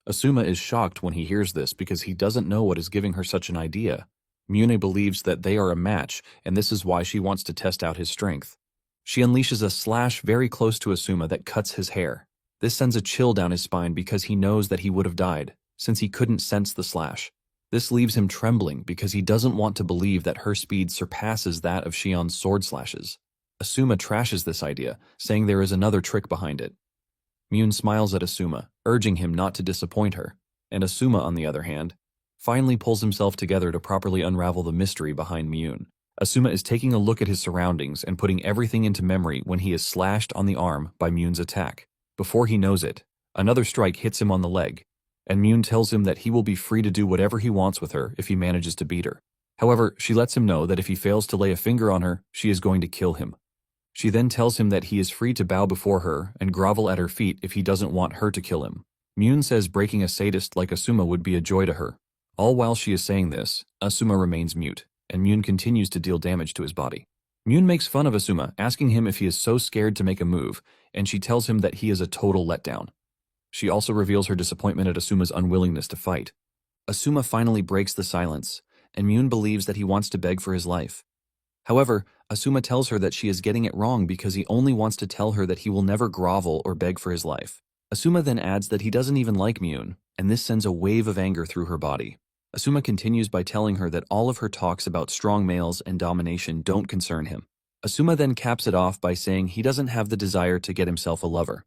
Asuma is shocked when he hears this because he doesn't know what is giving her such an idea. Myune believes that they are a match, and this is why she wants to test out his strength. She unleashes a slash very close to Asuma that cuts his hair. This sends a chill down his spine because he knows that he would have died, since he couldn't sense the slash. This leaves him trembling because he doesn't want to believe that her speed surpasses that of Shion's sword slashes. Asuma trashes this idea, saying there is another trick behind it. Myun smiles at Asuma, urging him not to disappoint her, and Asuma, on the other hand, finally pulls himself together to properly unravel the mystery behind Myun. Asuma is taking a look at his surroundings and putting everything into memory when he is slashed on the arm by Myun's attack. Before he knows it, another strike hits him on the leg, and Myun tells him that he will be free to do whatever he wants with her if he manages to beat her. However, she lets him know that if he fails to lay a finger on her, she is going to kill him. She then tells him that he is free to bow before her and grovel at her feet if he doesn't want her to kill him. Myun says breaking a sadist like Asuma would be a joy to her. All while she is saying this, Asuma remains mute, and Myun continues to deal damage to his body. Myun makes fun of Asuma, asking him if he is so scared to make a move, and she tells him that he is a total letdown. She also reveals her disappointment at Asuma's unwillingness to fight. Asuma finally breaks the silence, and Myun believes that he wants to beg for his life. However, Asuma tells her that she is getting it wrong because he only wants to tell her that he will never grovel or beg for his life. Asuma then adds that he doesn't even like Myun, and this sends a wave of anger through her body. Asuma continues by telling her that all of her talks about strong males and domination don't concern him. Asuma then caps it off by saying he doesn't have the desire to get himself a lover.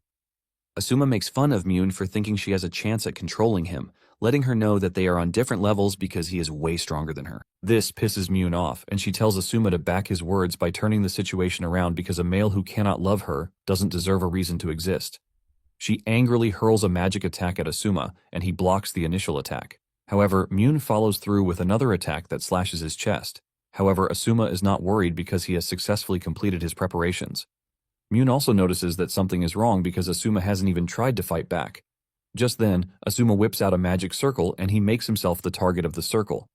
Asuma makes fun of Myun for thinking she has a chance at controlling him, letting her know that they are on different levels because he is way stronger than her. This pisses Myun off, and she tells Asuma to back his words by turning the situation around because a male who cannot love her doesn't deserve a reason to exist. She angrily hurls a magic attack at Asuma, and he blocks the initial attack. However, Myun follows through with another attack that slashes his chest. However, Asuma is not worried because he has successfully completed his preparations. Myun also notices that something is wrong because Asuma hasn't even tried to fight back. Just then, Asuma whips out a magic circle and he makes himself the target of the circle.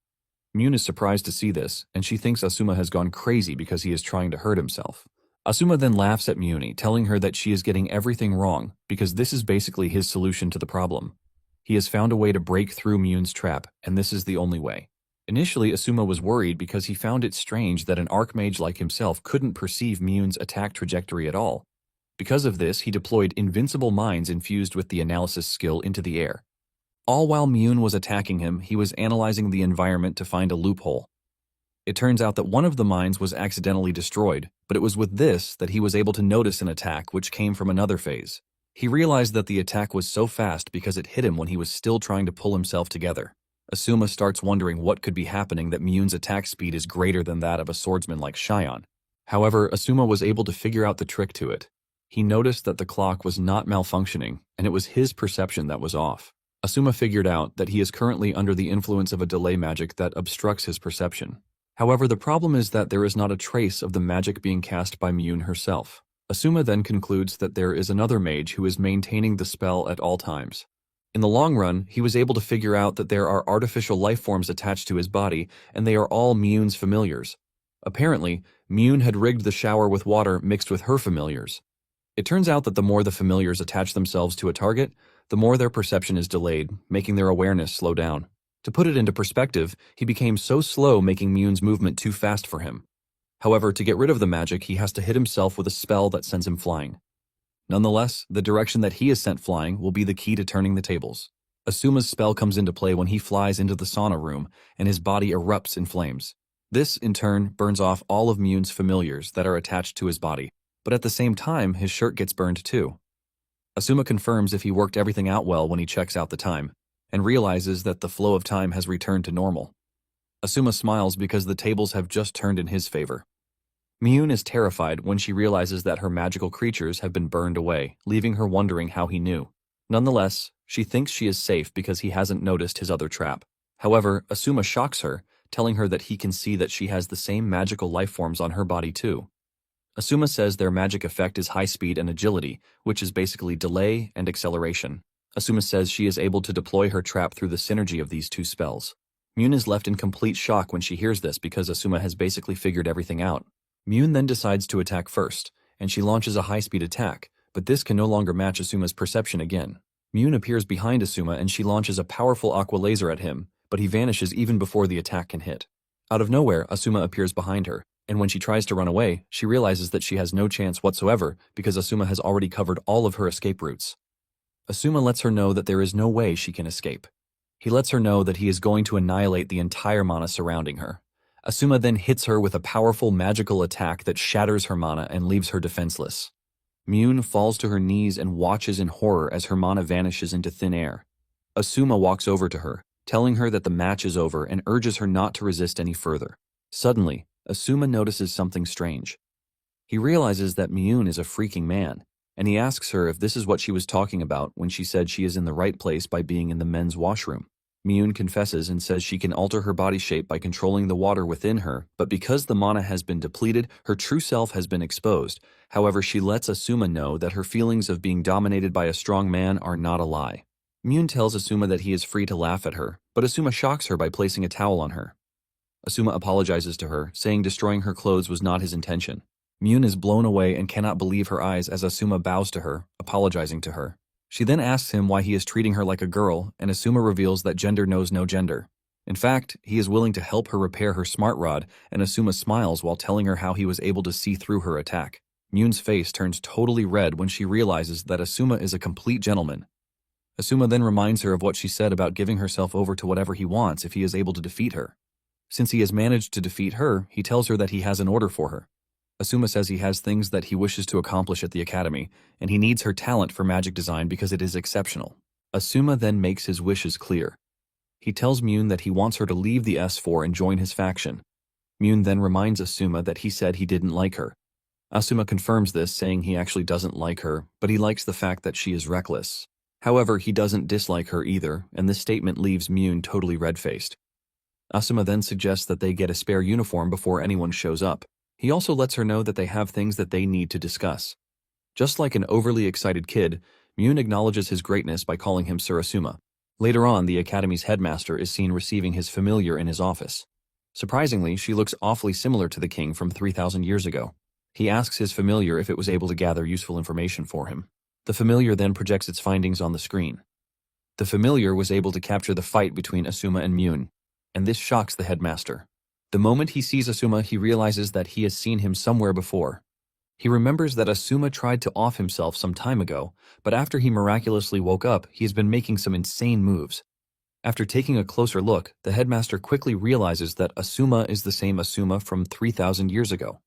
Myun is surprised to see this, and she thinks Asuma has gone crazy because he is trying to hurt himself. Asuma then laughs at Myuni, telling her that she is getting everything wrong because this is basically his solution to the problem. He has found a way to break through Myun's trap, and this is the only way. Initially, Asuma was worried because he found it strange that an Archmage like himself couldn't perceive Myun's attack trajectory at all. Because of this, he deployed invincible minds infused with the analysis skill into the air. All while Myun was attacking him, he was analyzing the environment to find a loophole. It turns out that one of the mines was accidentally destroyed, but it was with this that he was able to notice an attack which came from another phase. He realized that the attack was so fast because it hit him when he was still trying to pull himself together. Asuma starts wondering what could be happening that Myun's attack speed is greater than that of a swordsman like Shion. However, Asuma was able to figure out the trick to it. He noticed that the clock was not malfunctioning, and it was his perception that was off. Asuma figured out that he is currently under the influence of a delay magic that obstructs his perception. However, the problem is that there is not a trace of the magic being cast by Myun herself. Asuma then concludes that there is another mage who is maintaining the spell at all times. In the long run, he was able to figure out that there are artificial life forms attached to his body, and they are all Myun's familiars. Apparently, Myun had rigged the shower with water mixed with her familiars. It turns out that the more the familiars attach themselves to a target, the more their perception is delayed, making their awareness slow down. To put it into perspective, he became so slow making Myun's movement too fast for him. However, to get rid of the magic, he has to hit himself with a spell that sends him flying. Nonetheless, the direction that he is sent flying will be the key to turning the tables. Asuma's spell comes into play when he flies into the sauna room, and his body erupts in flames. This, in turn, burns off all of Myun's familiars that are attached to his body, but at the same time, his shirt gets burned too. Asuma confirms if he worked everything out well when he checks out the time, and realizes that the flow of time has returned to normal. Asuma smiles because the tables have just turned in his favor. Myun is terrified when she realizes that her magical creatures have been burned away, leaving her wondering how he knew. Nonetheless, she thinks she is safe because he hasn't noticed his other trap. However, Asuma shocks her, telling her that he can see that she has the same magical life forms on her body too. Asuma says their magic effect is high speed and agility, which is basically delay and acceleration. Asuma says she is able to deploy her trap through the synergy of these two spells. Myun is left in complete shock when she hears this because Asuma has basically figured everything out. Myun then decides to attack first, and she launches a high-speed attack, but this can no longer match Asuma's perception again. Myun appears behind Asuma and she launches a powerful aqua laser at him, but he vanishes even before the attack can hit. Out of nowhere, Asuma appears behind her, and when she tries to run away, she realizes that she has no chance whatsoever because Asuma has already covered all of her escape routes. Asuma lets her know that there is no way she can escape. He lets her know that he is going to annihilate the entire mana surrounding her. Asuma then hits her with a powerful magical attack that shatters her mana and leaves her defenseless. Myun falls to her knees and watches in horror as her mana vanishes into thin air. Asuma walks over to her, telling her that the match is over and urges her not to resist any further. Suddenly, Asuma notices something strange. He realizes that Myun is a freaking man, and he asks her if this is what she was talking about when she said she is in the right place by being in the men's washroom. Myun confesses and says she can alter her body shape by controlling the water within her, but because the mana has been depleted, her true self has been exposed. However, she lets Asuma know that her feelings of being dominated by a strong man are not a lie. Myun tells Asuma that he is free to laugh at her, but Asuma shocks her by placing a towel on her. Asuma apologizes to her, saying destroying her clothes was not his intention. Myun is blown away and cannot believe her eyes as Asuma bows to her, apologizing to her. She then asks him why he is treating her like a girl, and Asuma reveals that gender knows no gender. In fact, he is willing to help her repair her smart rod, and Asuma smiles while telling her how he was able to see through her attack. Myun's face turns totally red when she realizes that Asuma is a complete gentleman. Asuma then reminds her of what she said about giving herself over to whatever he wants if he is able to defeat her. Since he has managed to defeat her, he tells her that he has an order for her. Asuma says he has things that he wishes to accomplish at the academy, and he needs her talent for magic design because it is exceptional. Asuma then makes his wishes clear. He tells Myun that he wants her to leave the S4 and join his faction. Myun then reminds Asuma that he said he didn't like her. Asuma confirms this, saying he actually doesn't like her, but he likes the fact that she is reckless. However, he doesn't dislike her either, and this statement leaves Myun totally red-faced. Asuma then suggests that they get a spare uniform before anyone shows up. He also lets her know that they have things that they need to discuss. Just like an overly excited kid, Myun acknowledges his greatness by calling him Sir Asuma. Later on, the Academy's headmaster is seen receiving his familiar in his office. Surprisingly, she looks awfully similar to the king from 3,000 years ago. He asks his familiar if it was able to gather useful information for him. The familiar then projects its findings on the screen. The familiar was able to capture the fight between Asuma and Myun, and this shocks the headmaster. The moment he sees Asuma, he realizes that he has seen him somewhere before. He remembers that Asuma tried to off himself some time ago, but after he miraculously woke up, he has been making some insane moves. After taking a closer look, the headmaster quickly realizes that Asuma is the same Asuma from 3,000 years ago.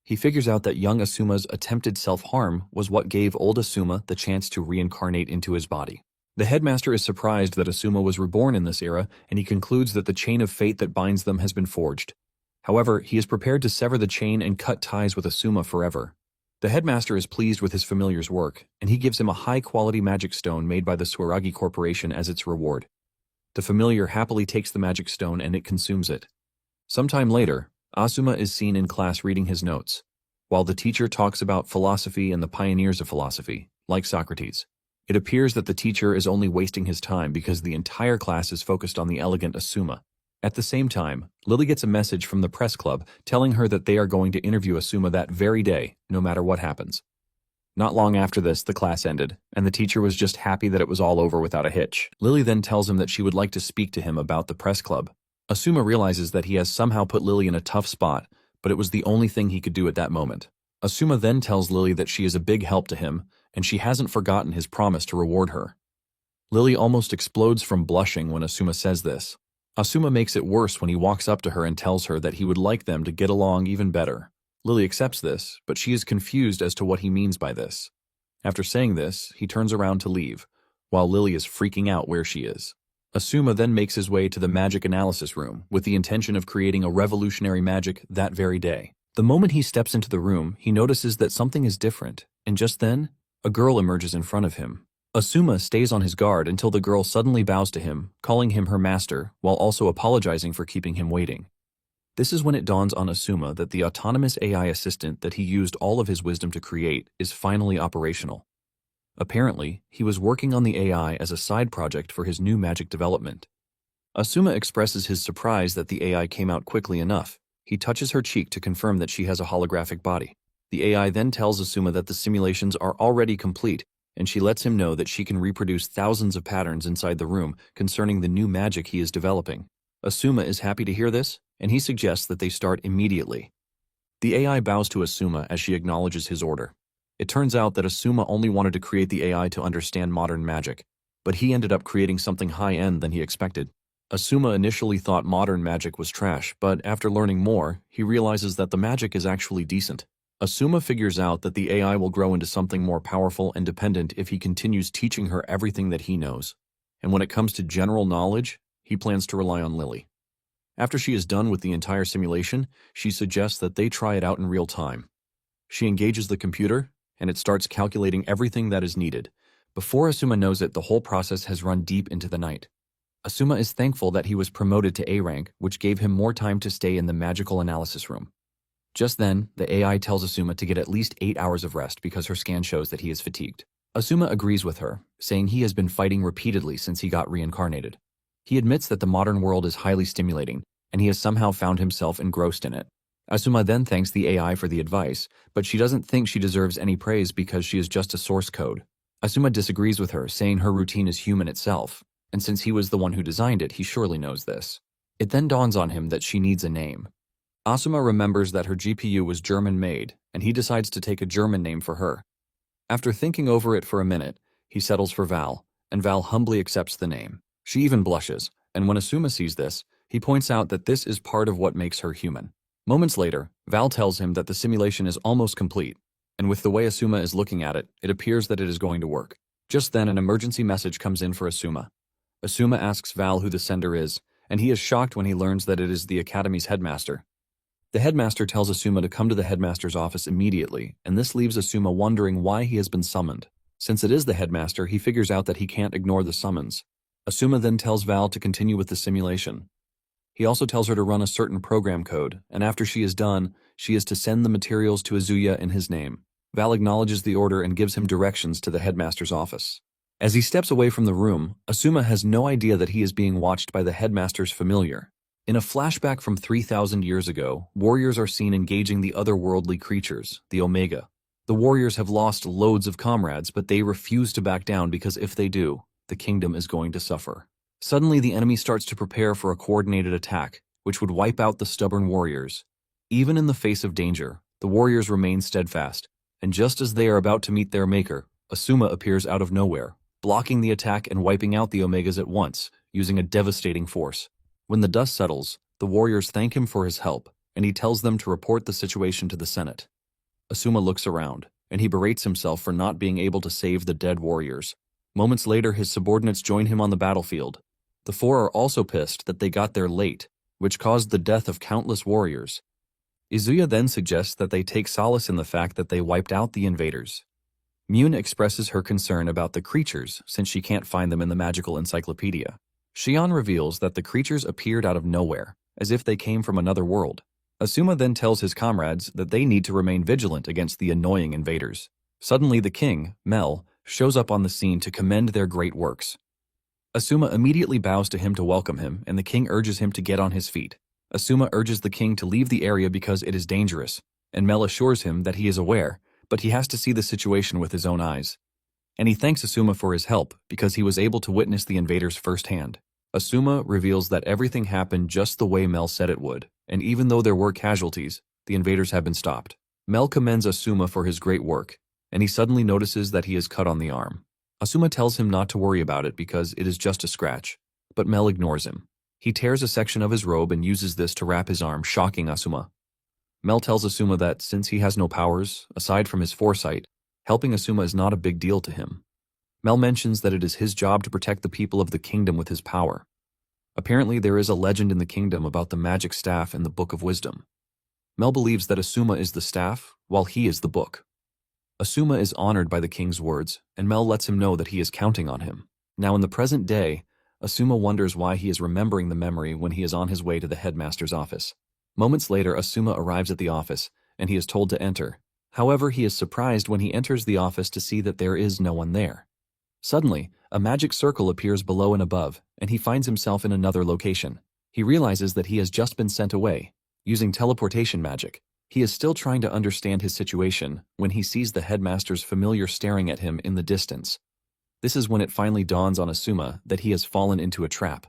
He figures out that young Asuma's attempted self-harm was what gave old Asuma the chance to reincarnate into his body. The headmaster is surprised that Asuma was reborn in this era, and he concludes that the chain of fate that binds them has been forged. However, he is prepared to sever the chain and cut ties with Asuma forever. The headmaster is pleased with his familiar's work, and he gives him a high-quality magic stone made by the Swaragi Corporation as its reward. The familiar happily takes the magic stone and it consumes it. Sometime later, Asuma is seen in class reading his notes, while the teacher talks about philosophy and the pioneers of philosophy, like Socrates. It appears that the teacher is only wasting his time because the entire class is focused on the elegant Asuma. At the same time, Lily gets a message from the press club telling her that they are going to interview Asuma that very day, no matter what happens. Not long after this, the class ended, and the teacher was just happy that it was all over without a hitch. Lily then tells him that she would like to speak to him about the press club. Asuma realizes that he has somehow put Lily in a tough spot, but it was the only thing he could do at that moment. Asuma then tells Lily that she is a big help to him, and she hasn't forgotten his promise to reward her. Lily almost explodes from blushing when Asuma says this. Asuma makes it worse when he walks up to her and tells her that he would like them to get along even better. Lily accepts this, but she is confused as to what he means by this. After saying this, he turns around to leave, while Lily is freaking out where she is. Asuma then makes his way to the magic analysis room with the intention of creating a revolutionary magic that very day. The moment he steps into the room, he notices that something is different, and just then, a girl emerges in front of him. Asuma stays on his guard until the girl suddenly bows to him, calling him her master, while also apologizing for keeping him waiting. This is when it dawns on Asuma that the autonomous AI assistant that he used all of his wisdom to create is finally operational. Apparently, he was working on the AI as a side project for his new magic development. Asuma expresses his surprise that the AI came out quickly enough. He touches her cheek to confirm that she has a holographic body. The AI then tells Asuma that the simulations are already complete, and she lets him know that she can reproduce thousands of patterns inside the room concerning the new magic he is developing. Asuma is happy to hear this, and he suggests that they start immediately. The AI bows to Asuma as she acknowledges his order. It turns out that Asuma only wanted to create the AI to understand modern magic, but he ended up creating something high-end than he expected. Asuma initially thought modern magic was trash, but after learning more, he realizes that the magic is actually decent. Asuma figures out that the AI will grow into something more powerful and dependent if he continues teaching her everything that he knows. And when it comes to general knowledge, he plans to rely on Lily. After she is done with the entire simulation, she suggests that they try it out in real time. She engages the computer, and it starts calculating everything that is needed. Before Asuma knows it, the whole process has run deep into the night. Asuma is thankful that he was promoted to A rank, which gave him more time to stay in the magical analysis room. Just then, the AI tells Asuma to get at least 8 hours of rest because her scan shows that he is fatigued. Asuma agrees with her, saying he has been fighting repeatedly since he got reincarnated. He admits that the modern world is highly stimulating, and he has somehow found himself engrossed in it. Asuma then thanks the AI for the advice, but she doesn't think she deserves any praise because she is just a source code. Asuma disagrees with her, saying her routine is human itself, and since he was the one who designed it, he surely knows this. It then dawns on him that she needs a name. Asuma remembers that her GPU was German-made, and he decides to take a German name for her. After thinking over it for a minute, he settles for Val, and Val humbly accepts the name. She even blushes, and when Asuma sees this, he points out that this is part of what makes her human. Moments later, Val tells him that the simulation is almost complete, and with the way Asuma is looking at it, it appears that it is going to work. Just then, an emergency message comes in for Asuma. Asuma asks Val who the sender is, and he is shocked when he learns that it is the Academy's headmaster. The headmaster tells Asuma to come to the headmaster's office immediately, and this leaves Asuma wondering why he has been summoned. Since it is the headmaster, he figures out that he can't ignore the summons. Asuma then tells Val to continue with the simulation. He also tells her to run a certain program code, and after she is done, she is to send the materials to Azuya in his name. Val acknowledges the order and gives him directions to the headmaster's office. As he steps away from the room, Asuma has no idea that he is being watched by the headmaster's familiar. In a flashback from 3,000 years ago, warriors are seen engaging the otherworldly creatures, the Omega. The warriors have lost loads of comrades, but they refuse to back down because if they do, the kingdom is going to suffer. Suddenly, the enemy starts to prepare for a coordinated attack, which would wipe out the stubborn warriors. Even in the face of danger, the warriors remain steadfast, and just as they are about to meet their maker, Asuma appears out of nowhere, blocking the attack and wiping out the Omegas at once, using a devastating force. When the dust settles, the warriors thank him for his help, and he tells them to report the situation to the Senate. Asuma looks around, and he berates himself for not being able to save the dead warriors. Moments later, his subordinates join him on the battlefield. The four are also pissed that they got there late, which caused the death of countless warriors. Izuya then suggests that they take solace in the fact that they wiped out the invaders. Mune expresses her concern about the creatures since she can't find them in the magical encyclopedia. Shion reveals that the creatures appeared out of nowhere, as if they came from another world. Asuma then tells his comrades that they need to remain vigilant against the annoying invaders. Suddenly the king, Mel, shows up on the scene to commend their great works. Asuma immediately bows to him to welcome him, and the king urges him to get on his feet. Asuma urges the king to leave the area because it is dangerous, and Mel assures him that he is aware, but he has to see the situation with his own eyes. And he thanks Asuma for his help because he was able to witness the invaders firsthand. Asuma reveals that everything happened just the way Mel said it would, and even though there were casualties, the invaders have been stopped. Mel commends Asuma for his great work, and he suddenly notices that he is cut on the arm. Asuma tells him not to worry about it because it is just a scratch, but Mel ignores him. He tears a section of his robe and uses this to wrap his arm, shocking Asuma. Mel tells Asuma that since he has no powers, aside from his foresight, helping Asuma is not a big deal to him. Mel mentions that it is his job to protect the people of the kingdom with his power. Apparently, there is a legend in the kingdom about the magic staff in the Book of Wisdom. Mel believes that Asuma is the staff, while he is the book. Asuma is honored by the king's words, and Mel lets him know that he is counting on him. Now, in the present day, Asuma wonders why he is remembering the memory when he is on his way to the headmaster's office. Moments later, Asuma arrives at the office, and he is told to enter. However, he is surprised when he enters the office to see that there is no one there. Suddenly, a magic circle appears below and above, and he finds himself in another location. He realizes that he has just been sent away, using teleportation magic. He is still trying to understand his situation when he sees the headmaster's familiar staring at him in the distance. This is when it finally dawns on Asuma that he has fallen into a trap.